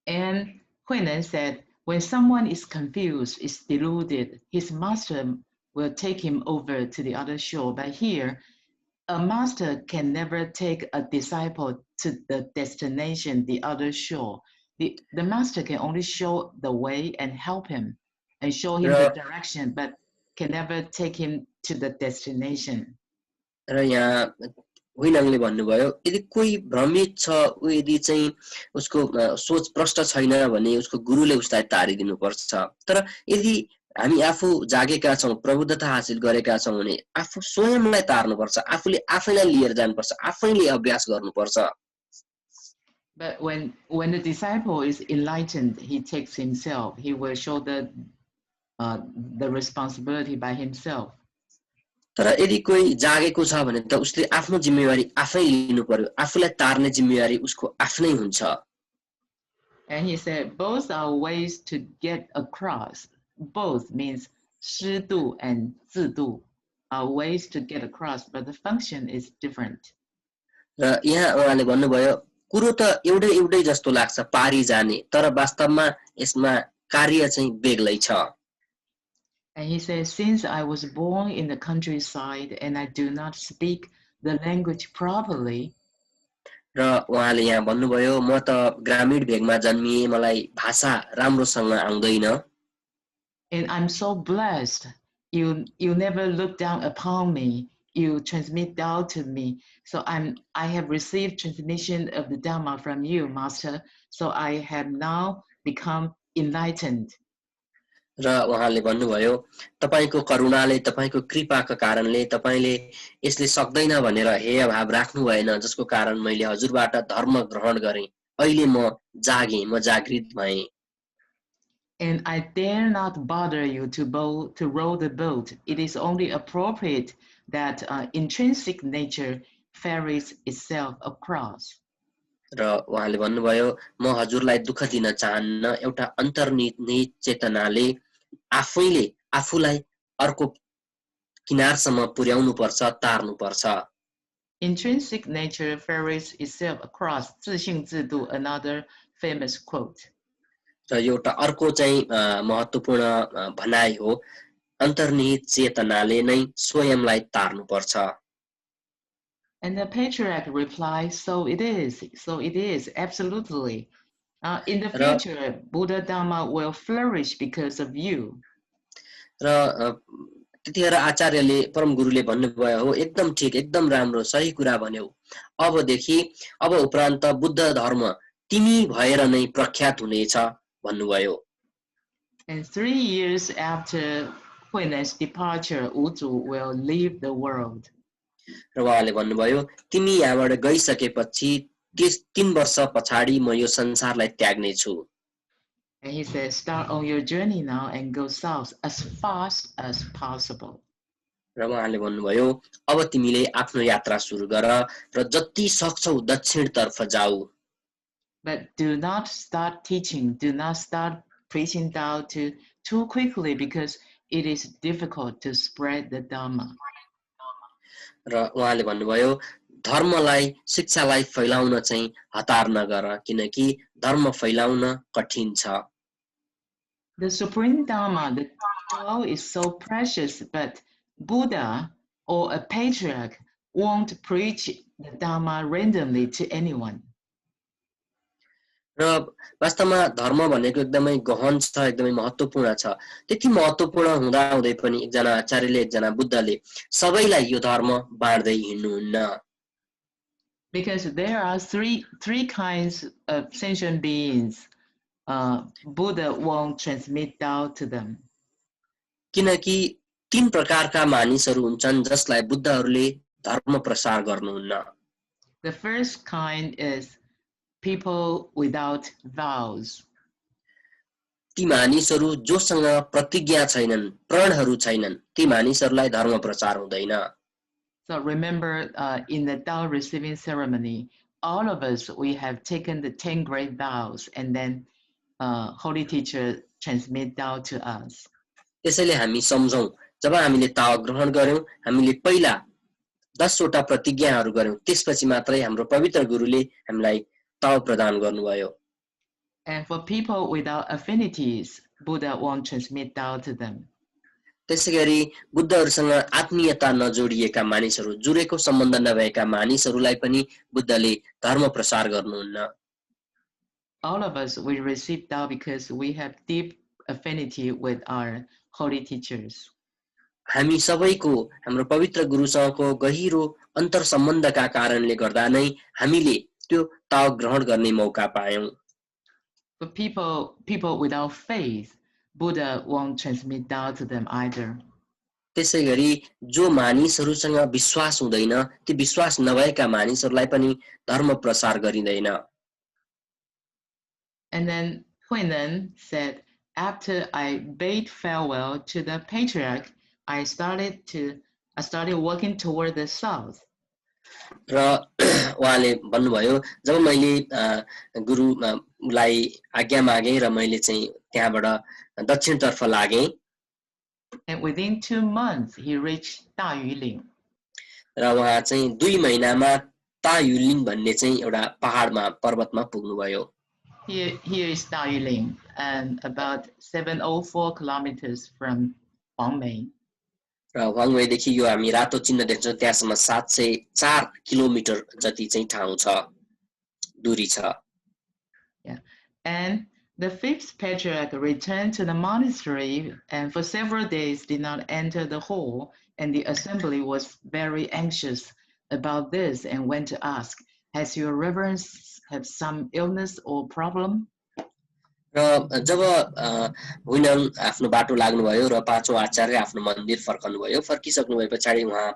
And Huinan said, when someone is confused, is deluded, his master will take him over to the other shore. But here, a master can never take a disciple to the destination, the other shore. The master can only show the way and help him and show him the direction, but can never take him to the destination. र यहाँ हुइनाङले भन्नुभयो यदि कोही भ्रमित छ यदि चाहिँ उसको सोच प्रष्ट छैन भने उसको गुरुले उसलाई तारिदिनु पर्छ तर यदि हामी आफू जागेका छौं प्रबुद्धता हासिल गरेका छौं भने आफू स्वयंलाई तार्नु पर्छ आफूले आफैलाई लिएर जानु पर्छ आफैले अभ्यास गर्नु पर्छ But when the disciple is enlightened, he takes himself. He will shoulder the responsibility by himself. तर यदि कोही जागेको छ भने त उसले आफ्नो जिम्मेवारी आफै लिनु पर्यो आफूलाई तार्ने जिम्मेवारी उसको आफ्नै हुन्छ And he said both are ways to get across. Both means 师度 and 自度 are ways to get across, but the function is different. र यहाँ उहाँले भन्नुभयो कुरो त एउटै जस्तो लाग्छ पारी जाने तर वास्तवमा यसमा कार्य चाहिँ बेग्लै छ And he says, since I was born in the countryside and I do not speak the language properly, र उहाँले यहाँ भन्नुभयो म त ग्रामीण भेगमा जन्मिए मलाई भाषा राम्रोसँग आउँदैन and I'm so blessed. You never look down upon me. You transmit Tao to me. So I have received transmission of the Dharma from you, Master. So I have now become enlightened. र उहाँले भन्नुभयो तपाईको करुणाले तपाईको कृपाका कारणले तपाईले यसले सक्दैन भनेर हेय भाव राख्नु भएन जसको कारण मैले हजुरबाट धर्म ग्रहण गरे अहिले म जागे म जागृत भए And I dare not bother you to row the boat. It is only appropriate that intrinsic nature ferries itself across. र उहाँले भन्नुभयो म हजुरलाई दुःख दिन चाहन्न एउटा अन्तर्निहित चेतनाले आफैले आफूलाई अर्को किनारसम्म पुर्याउनु पर्छ तार्नु पर्छ Intrinsic nature ferries itself across. 自性自度, another famous quote. र एउटा अर्को चाहिँ महत्त्वपूर्ण भनाइ हो अन्तर्निहित चेतनाले नै स्वयंलाई तार्नु पर्छ And the patriarch replied, so it is, absolutely. In the future, Buddha Dharma will flourish because of you. र त्यतिखेर आचार्यले परम गुरुले भन्नुभयो हो एकदम ठीक एकदम राम्रो सही कुरा भन्यौ अब उपरान्त बुद्ध धर्म तिमी भएर नै प्रख्यात हुनेछ भन्नुभयो And 3 years after Huinan's departure, Wuzu will leave the world. र उहाँले भन्नुभयो तिमी यहाँबाट गइसकेपछि 3 वर्ष पछाडी म यो संसारलाई त्याग्ने छु And he said, start on your journey now and go south as fast as possible. र उहाँले भन्नुभयो अब तिमीले आफ्नो यात्रा सुरु गर र जति सक्छौ दक्षिणतर्फ जाऊ But do not start teaching, do not start preaching Tao too quickly because it is difficult to spread the Dharma. र उहाँले भन्नुभयो धर्मलाई शिक्षालाई फैलाउन चाहिँ हतार नगर किनकि धर्म फैलाउन कठिन छ The Supreme Dharma, the Tao is so precious, but Buddha or a patriarch won't preach the Dharma randomly to anyone. र वास्तवमा धर्म भनेको एकदमै गहन छ एकदमै महत्त्वपूर्ण छ त्यति महत्त्वपूर्ण हुँदा हुँदै पनि एकजना आचार्यले एकजना बुद्धले सबैलाई यो धर्म बाँड्दै हिँड्नुहुन्न Because there are three kinds of sentient beings. Buddha won't transmit Tao to them. किनकि तीन प्रकारका मानिसहरू हुन्छन् जसलाई बुद्धहरूले धर्म प्रसार गर्नुहुन्न The first kind is people without vows. ती मानिसहरू जोसँग प्रतिज्ञा छैनन् प्रणहरू छैनन् ती मानिसहरूलाई धर्म प्रचार हुँदैन So remember, in the Tao receiving ceremony, all of us, we have taken the 10 great vows, and then Holy Teacher transmit Tao to us. त्यसैले हामी सम्झौं जब हामीले ताओ ग्रहण गर्यौं हामीले पहिला 10 वटा प्रतिज्ञाहरू गर्यौं त्यसपछि मात्रै हाम्रो पवित्र गुरुले हामीलाई ताओ प्रदान गर्नुभयो And for people without affinities, Buddha won't transmit Tao to them. त्यसैगरी बुद्धहरुसँग आत्मीयता नजोडिएका मानिसहरू जुरेको सम्बन्ध नभएका मानिसहरूलाई पनि बुद्धले धर्म प्रसार गर्नुहुन्न All of us, we receive Tao because we have deep affinity with our holy teachers. हामी सबैको हाम्रो पवित्र गुरुसँगको गहिरो अन्तर सम्बन्धका कारणले गर्दा नै हामीले त्यो ताओ ग्रहण गर्ने मौका पायौं For people without faith, Buddha won't transmit Tao to them either. त्यसैगरी जो मानिसहरूसँग विश्वास हुँदैन ती विश्वास नभएका मानिसहरूलाई पनि धर्म प्रसार गरिँदैन And then Huinan said, after I bade farewell to the patriarch, I started walking toward the south. र उहाँले भन्नुभयो जब मैले गुरुलाई आज्ञा मागे र मैले चाहिँ त्यहाँबाट दक्षिणतर्फ लागे And within 2 months, he reached Dayuling. र उहाँ चाहिँ 2 महिनामा तायुलिङ भन्ने चाहिँ एउटा पहाडमा पर्वतमा पुग्नुभयो Here is Dayuling, and about 704 kilometers from Huangmei. र वाङवेदेखि यो हामी रातो चिन्ह देख्छौं त्यहाँसम्म 704 किलोमिटर जति चाहिँ ठाउँ छ दूरी छ Yeah. And the fifth patriarch returned to the monastery and for several days did not enter the hall, and the assembly was very anxious about this and went to ask, has your reverence have some illness or problem? र जब हुइनन आफ्नो बाटो लाग्नुभयो र पाँचौं आचार्य आफ्नो मन्दिर फर्कनुभयो फर्किसक्नु भए पछाडी उहाँ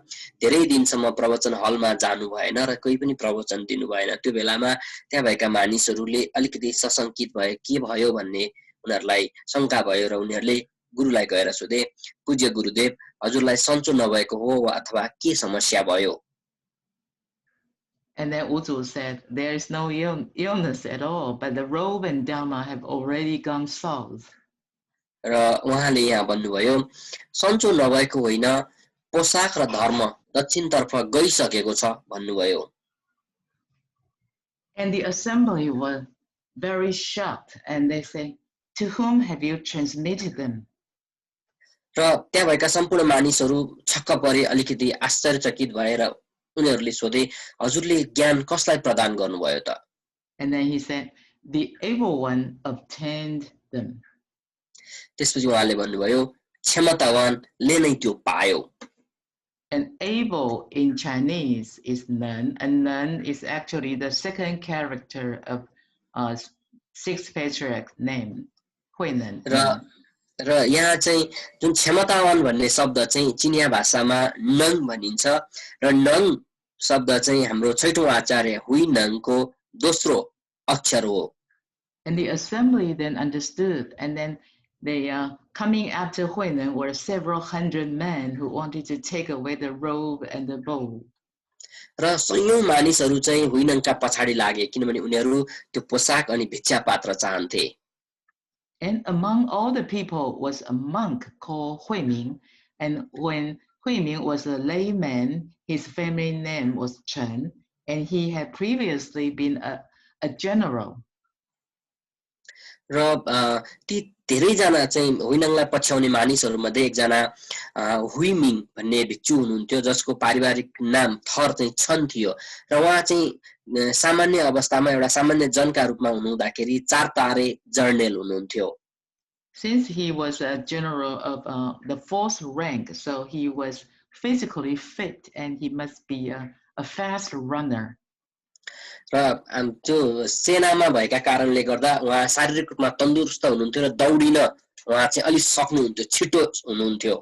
धेरै दिनसम्म प्रवचन हलमा जानु भएन र कोही पनि प्रवचन दिनु भएन त्यो बेलामा त्यहाँ भएका मानिसहरूले अलिकति सशंकित भए के भयो भन्ने उनीहरुलाई शंका भयो र उनीहरुले गुरुलाई गएर सोधे पूज्य गुरुदेव हजुरलाई सन्चो नभएको हो वा अथवा के समस्या भयो And then Uzu said, there is no illness at all, but the robe and Dharma have already gone south. र उहाँले यहाँ भन्नुभयो सन्चो नभएको होइन पोशाक र धर्म दक्षिणतर्फ गइसकेको छ भन्नुभयो And the assembly were very shocked and they say, to whom have you transmitted them? र त्यहाँ भएका सम्पूर्ण मानिसहरू छक्क परे अलिकति आश्चर्यचकित भएर उनीहरूले सोधे हजुरले ज्ञान कसलाई प्रदान गर्नुभयो त And then he said, the able one obtained them. त्यसपछि उहाँले भन्नुभयो क्षमतावानले नै त्यो पायो And able in Chinese is Nen, and Nen is actually the second character of sixth patriarch name, Huinan. र यहाँ चाहिँ जुन क्षमतावान भन्ने शब्द चाहिँ चिनिया भाषामा नङ भनिन्छ र नङ शब्द चाहिँ हाम्रो छैठौं आचार्य हुइनङको दोस्रो अक्षर हो And the assembly then understood, and then they coming after Huineng were several hundred men who wanted to take away the robe and the bow. र सयौं मानिसहरू चाहिँ हुइनङका पछाडी लागे किनभने उनीहरू त्यो पोशाक अनि भिक्षा पात्र चाहन्थे And among all the people was a monk called Huiming, and when Huiming was a layman, his family name was Chen, and he had previously been a general. र ती धेरैजना चाहिँ हुइनङलाई पछ्याउने मानिसहरूमध्ये एकजना हुइमिङ भन्ने भिक्षु हुनुहुन्थ्यो जसको पारिवारिक नाम थर चाहिँ छन थियो र उहाँ चाहिँ सामान्य अवस्थामा एउटा सामान्य जनका रूपमा हुनुहुँदाखेरि चार तारे जर्नेल हुनुहुन्थ्यो Since he was a general of the fourth rank, so he was physically fit and he must be a fast runner. र त्यो सेनामा भएका कारणले गर्दा उहाँ शारीरिक रूपमा तन्दुरुस्त हुनुहुन्थ्यो र दौडिन उहाँ चाहिँ अलि सक्नुहुन्थ्यो छिटो हुनुहुन्थ्यो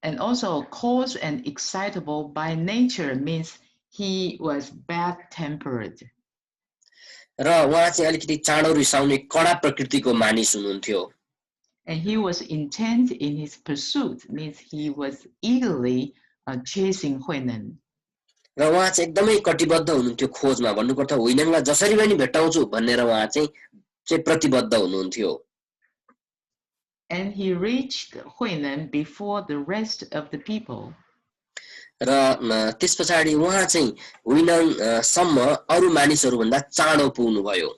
And also coarse and excitable by nature means he was bad-tempered. र उहाँ चाहिँ अलिकति चाँडो रिसाउने कडा प्रकृतिको मानिस हुनुहुन्थ्यो And he was intent in his pursuit means he was eagerly chasing Huineng. र उहाँ चाहिँ एकदमै कटिबद्ध हुनुहुन्थ्यो खोजमा भन्नुपर्दा हुइनङलाई जसरी पनि भेटाउँछु भनेर उहाँ चाहिँ प्रतिबद्ध हुनुहुन्थ्यो And he reached Huineng before the rest of the people. र त्यसपछि उहाँ चाहिँ हुइनङसम्म अरु मानिसहरू भन्दा चाँडो पुग्नुभयो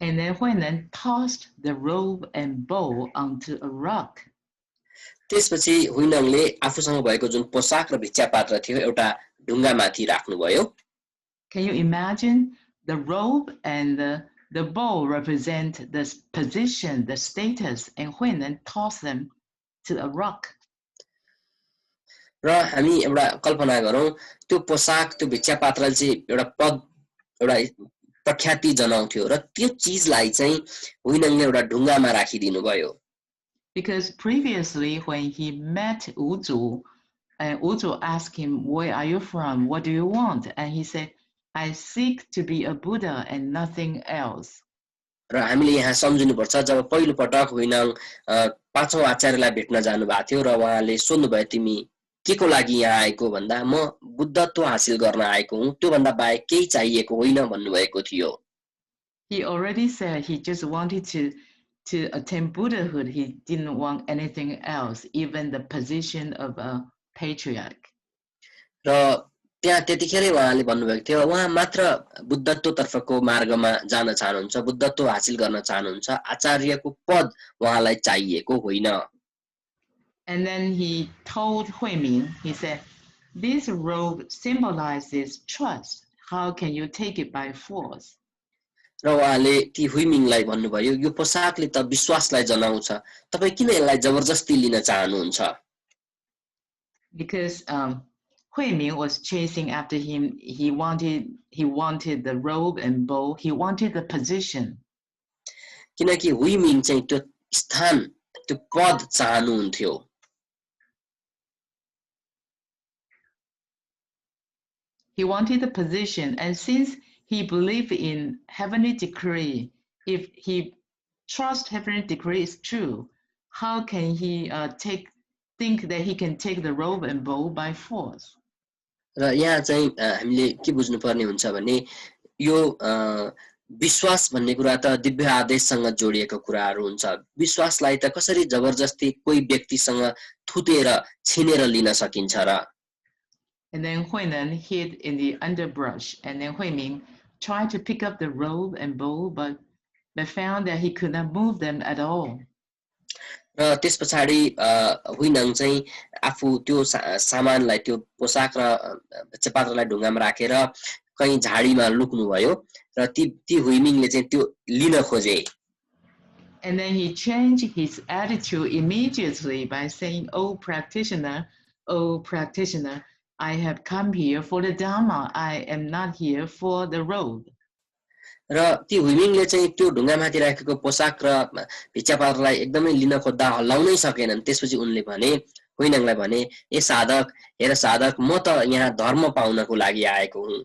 And then Huineng tossed the robe and bow onto a rock. त्यसपछि हुइनङले आफूसँग भएको जुन पोशाक र भिक्षा पात्र थियो एउटा ढुङ्गामाथि राख्नुभयो Can you imagine the robe and the bow represent the position, the status, and Huineng tossed them to a rock. र हामी एउटा कल्पना गरौं त्यो पोशाक त्यो भिक्षा पात्रले चाहिँ एउटा पद एउटा प्रख्याति जनाउँथ्यो र त्यो चीजलाई चाहिँ हुइनङले एउटा ढुङ्गामा राखिदिनु भयो Because previously when he met Wuzu, and Wuzu asked him, "Where are you from? What do you want?" And he said, "I seek to be a Buddha and nothing else." र हामीले यहाँ सम्झिनु पर्छ जब पहिलो पटक हुइनङ पाँचौं आचार्यलाई भेट्न जानु भएको थियो र उहाँले सोध्नु भयो तिमी केको लागि यहाँ आएको भन्दा म बुद्धत्व हासिल गर्न आएको हुँ त्यो भन्दा बाहेक केही चाहिएको होइन भन्नु भएको थियो He already said he just wanted to attain Buddhahood. He didn't want anything else, even the position of a patriarch. र त्यहाँ त्यतिखेरै उहाँले भन्नुभएको थियो उहाँ मात्र बुद्धत्व तर्फको मार्गमा जान चाहनुहुन्छ बुद्धत्व हासिल गर्न चाहनुहुन्छ आचार्यको पद उहाँलाई चाहिएको होइन And then he told Huiming, he said, "This robe symbolizes trust. How can you take it by force?" र उहाँले ती हुइमिङलाई भन्नुभयो यो पोशाकले त विश्वासलाई जनाउँछ तपाई किन यसलाई जबरजस्ती लिन चाहनुहुन्छ Because Huiming was chasing after him. He wanted the robe and bow. He wanted the position. किनकि हुइमिङ चाहिँ त्यो स्थान त्यो पद चाहनुहुन्थ्यो He wanted the position, and since he believed in heavenly decree, if he trusts heavenly decree is true, how can he think that he can take the robe and bow by force? र यहाँ चाहिँ हामीले के बुझ्नु पर्ने हुन्छ भने यो विश्वास भन्ने कुरा त दिव्य आदेशसँग जोडिएको कुराहरू हुन्छ विश्वासलाई त कसरी जबरजस्ती कोही व्यक्तिसँग थुतेर छिनेर लिन सकिन्छ र And then Huineng hid in the underbrush, and then Huiming tried to pick up the robe and bow, but found that he could not move them at all. र त्यसपछि हुइनङ चाहिँ आफू त्यो सामानलाई त्यो पोशाक र भिक्षापात्रलाई ढुङ्गामा राखेर कहीं झाडीमा लुक्नु भयो र ती हुइमिङले चाहिँ त्यो लिन खोजे And then he changed his attitude immediately by saying, "Oh practitioner, I have come here for the Dharma. I am not here for the robe." र ती हुइमिङले चाहिँ त्यो ढुङ्गामाथि राखेको पोशाक र भिक्षापात्रलाई एकदमै लिन खोज्दा हल्लाउनै सकेनन् त्यसपछि उनले भने हुइनङलाई भने ए साधक हेर साधक म त यहाँ धर्म पाउनको लागि आएको हुँ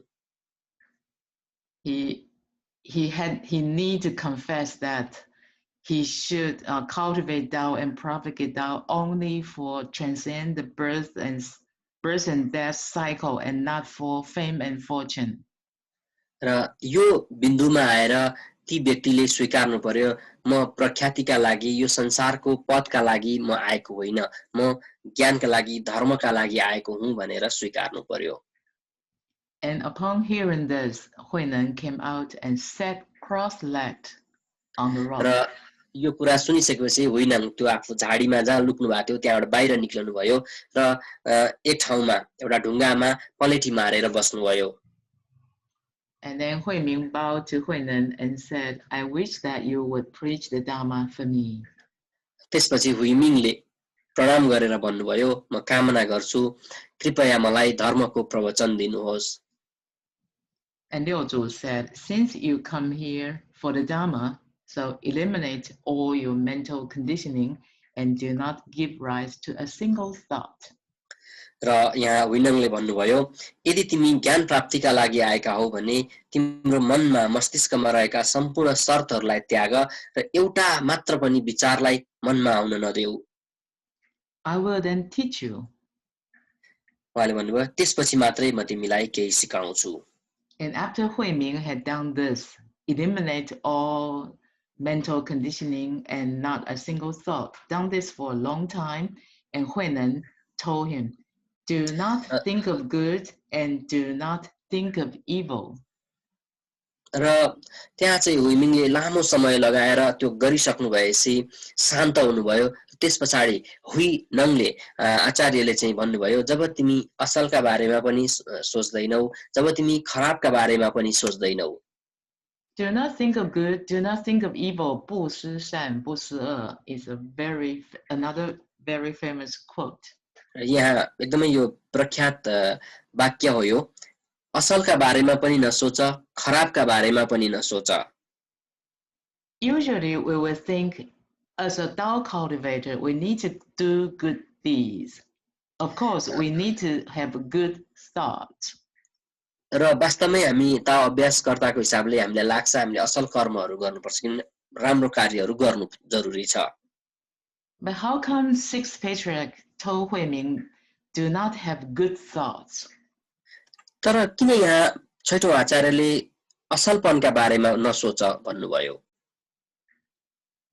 He need to confess that he should cultivate Tao and propagate Tao only for transcend the birth and death cycle and not for fame and fortune. र यो बिन्दुमा आएर ती व्यक्तिले स्वीकार्नु पर्यो म प्रख्यातिका लागि यो संसारको पदका लागि म आएको होइन म ज्ञानका लागि धर्मका लागि आएको हुँ भनेर स्वीकार्नु पर्यो. And upon hearing this, Huinan came out and sat cross-legged on the rock. र यो कुरा सुनिसकेपछि हुइनाङ त्यो आफू झाडीमा जहाँ लुक्नु भएको थियो त्यहाँबाट बाहिर निक्लनु भयो र एक ठाउँमा एउटा ढुङ्गामा पलेटी मारेर बस्नुभयो. And then Huiming bowed to Huinan and said, I wish that you would preach the Dharma for me. त्यसपछि हुइमिङले प्रणाम गरेर भन्नुभयो म कामना गर्छु कृपया मलाई धर्मको प्रवचन दिनुहोस्. And Liu said, since you come here for the Dharma, so eliminate all your mental conditioning and do not give rise to a single thought. र यहाँ हुइनाङले भन्नुभयो यदि तिमी ज्ञान प्राप्तिका लागि आएका हौ भने तिम्रो मनमा मस्तिष्कमा रहेका सम्पूर्ण शर्तहरूलाई त्याग र एउटा मात्र पनि विचारलाई मनमा आउन नदेऊ. I will then teach you. उहाँले भन्नुभयो त्यसपछि मात्रै म तिमीलाई केही सिकाउँछु. And after Huiming had done this, eliminate all mental conditioning and not a single thought, done this for a long time, and Huinan told him, do not think of good and do not think of evil. र त्यहाँ चाहिँ हुइमिङले लामो समय लगाएर त्यो गरिसक्नु भएपछि शान्त हुनुभयो. त्यसपछि हुइनङले आचार्यले चाहिँ भन्नुभयो जब तिमी असलका बारेमा पनि सोच्दैनौ जब तिमी खराबका बारेमा पनि सोच्दैनौ. Do not think of good, do not think of evil. 不思善,不思恶 is another very famous quote. यहाँ एकदमै यो प्रख्यात वाक्य हो यो असलका बारेमा पनि नसोच खराबका बारेमा पनि नसोच. Usually we will think as a Tao cultivator we need to do good deeds. Of course we need to have good thoughts. र वास्तवमै हामी ताओ अभ्यासकर्ताको हिसाबले हामीलाई लाग्छ हामीले असल कर्महरू गर्नुपर्छ किन राम्रो कार्यहरू गर्नु जरुरी छ. But how come sixth patriarch told Huiming do not have good thoughts? तर किन यहाँ छैटौं आचार्यले असलपनका बारेमा नसोच भन्नुभयो?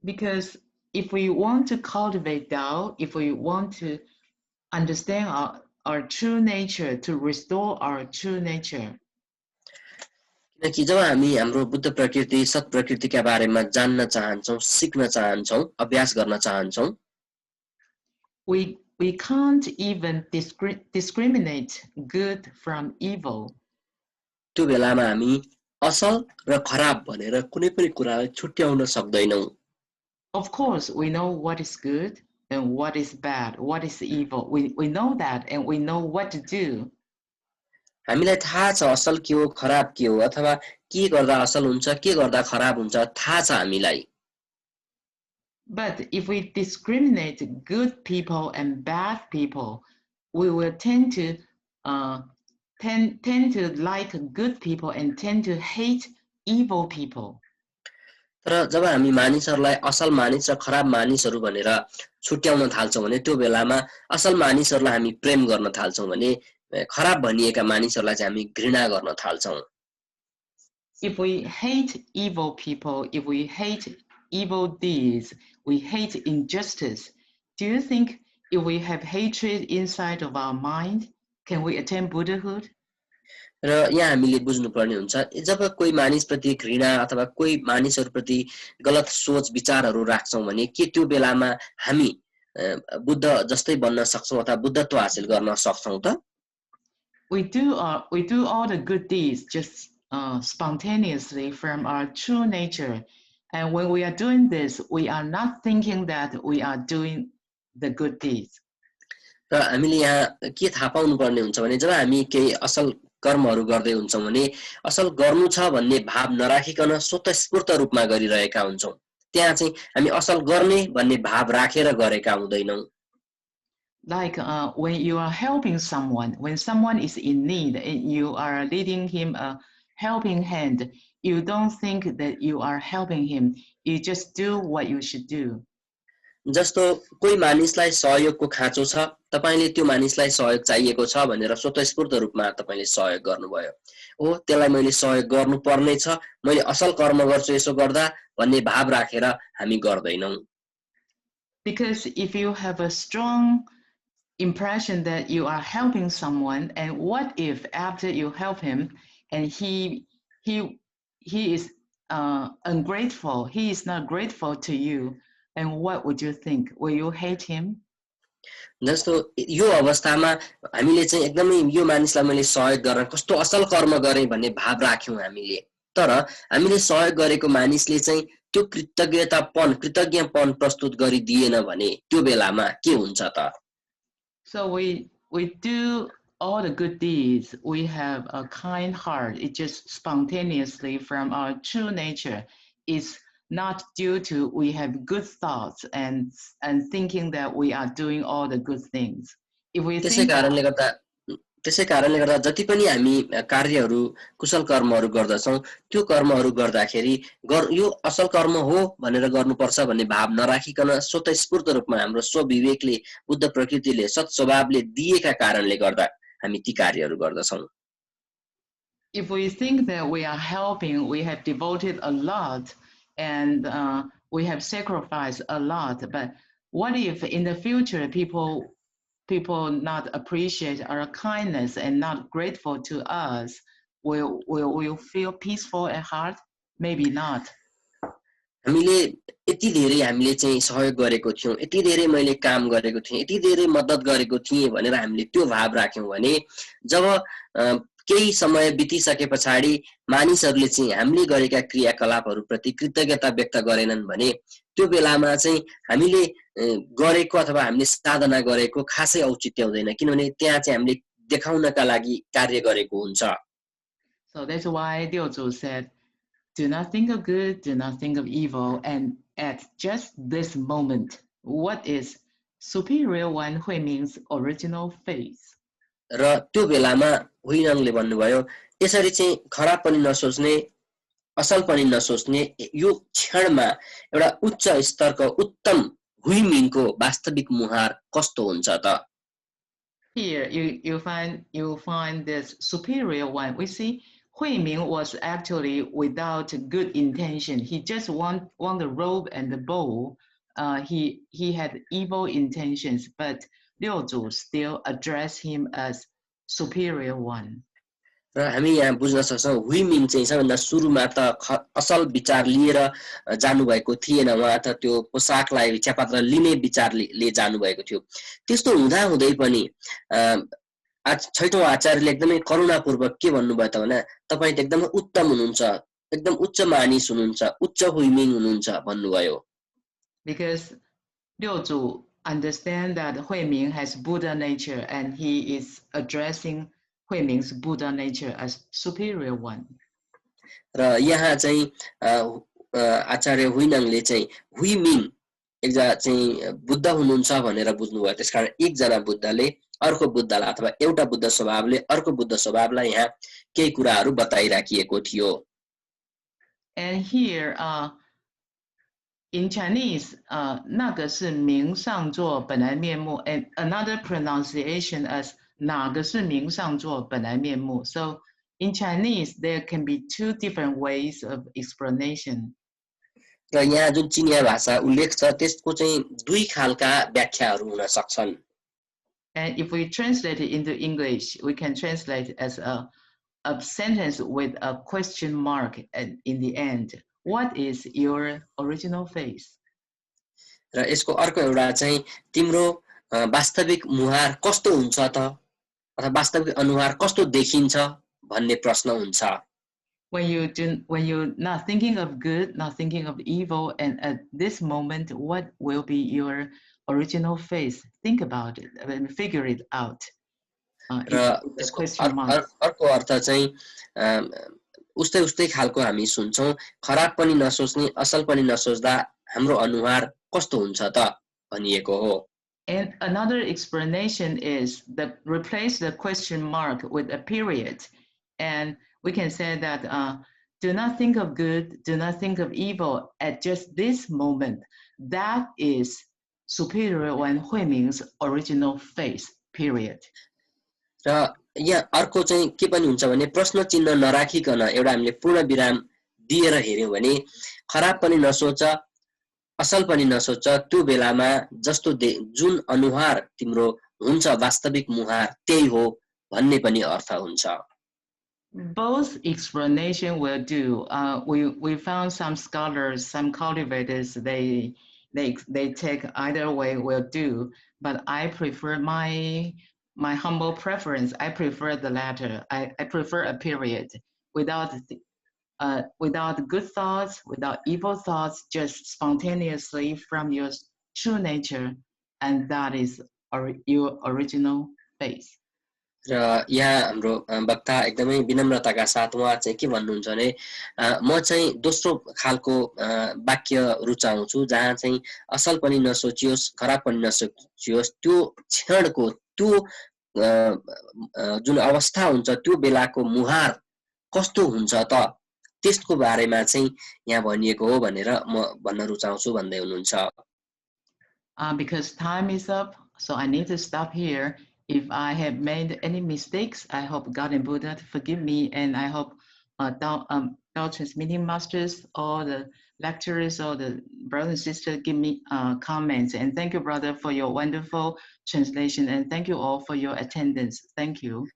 Because if we want to cultivate Tao, if we want to understand our true nature, to restore our true nature, किनकि जब हामी हाम्रो बुद्ध प्रकृति सत प्रकृतिका बारेमा जान्न चाहन्छौं सिक्न चाहन्छौं अभ्यास गर्न चाहन्छौं we can't even discriminate good from evil. त्यो बेलामा हामी असल र खराब भनेर कुनै पनि कुरालाई छुट्याउन सक्दैनौं. Of course we know what is good and what is bad, what is evil. We know that and we know what to do. हामीलाई थाहा छ असल के हो खराब के हो अथवा के गर्दा असल हुन्छ के गर्दा खराब हुन्छ थाहा छ हामीलाई. But if we discriminate good people and bad people, we will tend to like good people and tend to hate evil people. तर जब हामी मानिसहरूलाई असल मानिस र खराब मानिसहरू भनेर छुट्याउन थाल्छौं भने त्यो बेलामा असल मानिसहरूलाई हामी प्रेम गर्न थाल्छौं भने खराब भनिएका मानिसहरूलाई चाहिँ हामी घृणा गर्न थाल्छौं. If we hate evil people, if we hate evil deeds, we hate injustice, do you think if we have hatred inside of our mind, can we attain Buddhahood? र यहाँ हामीले बुझ्नुपर्ने हुन्छ जब कोही मानिसप्रति घृणा अथवा कोही मानिसहरूप्रति गलत सोच विचारहरू राख्छौं भने के त्यो बेलामा हामी बुद्ध जस्तै बन्न सक्छौं अथवा बुद्धत्व हासिल गर्न सक्छौं त? We do all the good deeds just spontaneously from our true nature. And when we are doing this, we are not thinking that we are doing the good deeds. र हामीले यहाँ के थाहा पाउनु पर्ने हुन्छ भने जब हामी केही असल कर्महरू गर्दै हुन्छौं भने असल गर्नु छ भन्ने भाव नराखिकन स्वतस्फूर्त रूपमा गरिरहेका हुन्छौं. त्यहाँ चाहिँ हामी असल गर्ने भन्ने भाव राखेर गरेका हुँदैनौं. Like when you are helping someone, when someone is in need and you are leading him a helping hand, you don't think that you are helping him. You just do what you should do. जस्तो कोही मानिसलाई सहयोगको खाँचो छ, तपाईले त्यो मानिसलाई सहयोग चाहिएको छ भनेर स्वतस्फूर्त रूपमा तपाईले सहयोग गर्नुभयो। ओ त्यसलाई मैले सहयोग गर्नुपर्ने छ, मैले असल कर्म गर्छु यसो गर्दा भन्ने भाव राखेर हामी गर्दैनौं। Because if you have a strong impression that you are helping someone, and what if after you help him and he is ungrateful, he is not grateful to you, and what would you think? Will you hate him? जस्तो यो अवस्थामा हामीले चाहिँ एकदमै यो मानिसलाई मैले सहयोग गर्न कस्तो असल कर्म गरे भन्ने भाव राख्यौं हामीले। तर हामीले सहयोग गरेको मानिसले चाहिँ त्यो कृतज्ञपन प्रस्तुत गरिदिएन भने त्यो बेलामा के हुन्छ त? So we do all the good deeds. We have a kind heart. It just spontaneously from our true nature. It's not due to we have good thoughts and thinking that we are doing all the good things. If we think त्यसै कारणले गर्दा जति पनि हामी कार्यहरू कुशल कर्महरू गर्दछौं त्यो कर्महरू गर्दाखेरि यो असल कर्म हो भनेर गर्नुपर्छ भन्ने भाव नराखिकन स्वतस्फूर्त रूपमा हाम्रो स्वविवेकले बुद्ध प्रकृतिले सत् स्वभावले दिएका कारणले गर्दा हामी ती कार्यहरू गर्दछौं। If we think that we are helping, we have devoted a lot and we have sacrificed a lot, but what if in the future people not appreciate our kindness and not grateful to us? Will we feel peaceful at heart? Maybe not. हामीले यति धेरै हामीले चाहिँ सहयोग गरेको थियौं, यति धेरै मैले काम गरेको थिएँ, यति धेरै मद्दत गरेको थिएँ भनेर हामीले त्यो भाव राख्यौं भने जब केही समय बितिसके पछाडी मानिसहरूले चाहिँ हामीले गरेका क्रियाकलापहरू प्रति कृतज्ञता व्यक्त गरेनन् भने त्यो बेलामा चाहिँ हामीले गरेको अथवा हामीले साधना गरेको खासै औचित्य हुँदैन, किनभने त्यहाँ चाहिँ हामीले देखाउनका लागि कार्य गरेको हुन्छ। So that's why Liuzu said, do not think of good, do not think of evil, and at just this moment, what is superior one Huiming's original face? र त्यो बेलामा हुइनङले भन्नुभयो यसरी चाहिँ खराब पनि नसोच्ने असल पनि नसोच्ने यो क्षणमा एउटा उच्च स्तरको उत्तम हुइमिङको वास्तविक मुहार कस्तो हुन्छ त? Here you find this superior one. We see Huiming was actually without good intention. He just won the robe and the bow. He had evil intentions, but Liuzu still addressed him as superior one. र हामी यहाँ बुझ्न सक्छौं हुइमिङ चाहिँ सबभन्दा सुरुमा त असल विचार लिएर जानुभएको थिएन, उहाँ त त्यो पोसाकलाई भिक्षापात्र लिने विचारले जानुभएको थियो। त्यस्तो हुँदा हुँदै पनि छैठौं आचार्यले एकदमै करुणापूर्वक के भन्नुभयो त भने तपाई त एकदमै उत्तम हुनुहुन्छ, एकदम उच्च मानिस हुनुहुन्छ, उच्च हुइमिङ हुनुहुन्छ भन्नुभयो। Because Liuzu understand that Huiming has Buddha nature and he is addressing Huiming's Buddha nature as superior one. र यहाँ चाहिँ आचार्य हुइनङले चाहिँ हुइमिङ एकजना चाहिँ बुद्ध हुनुहुन्छ भनेर बुझ्नुभयो। त्यसकारण एकजना बुद्धले अर्को बुद्धलाई अथवा एउटा बुद्ध स्वभावले अर्को बुद्ध स्वभावलाई यहाँ केही कुराहरू बताइराखिएको थियो। And here in Chinese 那个是名上座本来面目 and another pronunciation as 哪个是名上座本来面目. So in Chinese there can be two different ways of explanation. र यहाँ जुन चिनिया भाषा उल्लेख छ त्यसको चाहिँ दुई खालका व्याख्याहरू हुन सक्छन्। And if we translate it into English, we can translate as a sentence with a question mark in the end. What is your original face? र यसको अर्को एउटा चाहिँ तिम्रो वास्तविक मुहार कस्तो हुन्छ त अथवा वास्तविक अनुहार कस्तो देखिन्छ भन्ने प्रश्न हुन्छ। When you're not thinking of good, not thinking of evil, and at this moment, what will be your original face? Think about it and figure it out. र यसको अर्को अर्थ चाहिँ उस्तै खालको हामी सुन्छौं, खराब पनि नसोच्ने असल पनि नसोच्दा हाम्रो अनुहार कस्तो हुन्छ त भनिएको हो। And another explanation is that replace the question mark with a period, and we can say that Do not think of good, do not think of evil at just this moment. That is superior when Huiming's original face, period. र यहाँ अर्को चाहिँ के पनि हुन्छ भने प्रश्न चिन्ह नराखिकन एउटा हामीले पूर्ण विराम दिएर हेर्यौं भने खराब पनि नसोच असल पनि नसोच त्यो बेलामा जस्तो जुन अनुहार तिम्रो हुन्छ वास्तविक मुहार त्यही हो भन्ने पनि अर्थ हुन्छ. Both explanation will do. We found some scholars, some cultivators, they take either way will do, but I prefer my humble preference. I prefer the latter. I prefer a period without good thoughts, without evil thoughts, just spontaneously from your true nature, and that is your original face. र यहाँ हाम्रो वक्ता एकदमै विनम्रताका साथ उहाँ चाहिँ के भन्नुहुन्छ भने म चाहिँ दोस्रो खालको वाक्य रुचाउँछु जहाँ चाहिँ असल पनि नसोचियोस् खराब पनि नसोचियोस् त्यो क्षणको त्यो जुन अवस्था हुन्छ त्यो बेलाको मुहार कस्तो हुन्छ त त्यसको बारेमा चाहिँ यहाँ भनिएको हो भनेर म भन्न रुचाउँछु भन्दै हुनुहुन्छ. Because time is up, so I need to stop here. If I have made any mistakes, I hope God and Buddha to forgive me, and I hope transmitting masters or the lecturers or the brothers and sisters give me comments. And thank you, brother, for your wonderful translation, and thank you all for your attendance. Thank you.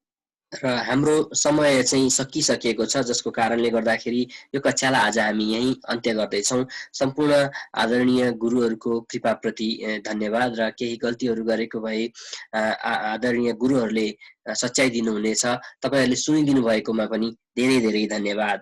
र हाम्रो समय चाहिँ सकिसकेको छ जसको कारणले गर्दाखेरि यो कक्षालाई आज हामी यही अन्त्य गर्दैछौं. सम्पूर्ण आदरणीय गुरुहरुको कृपाप्रति धन्यवाद र केही गल्तीहरु गरेको भए आदरणीय गुरुहरुले सच्चाइ दिनुहुनेछ. तपाईहरुले सुनिदिनु भएकोमा पनि धेरै धेरै धन्यवाद.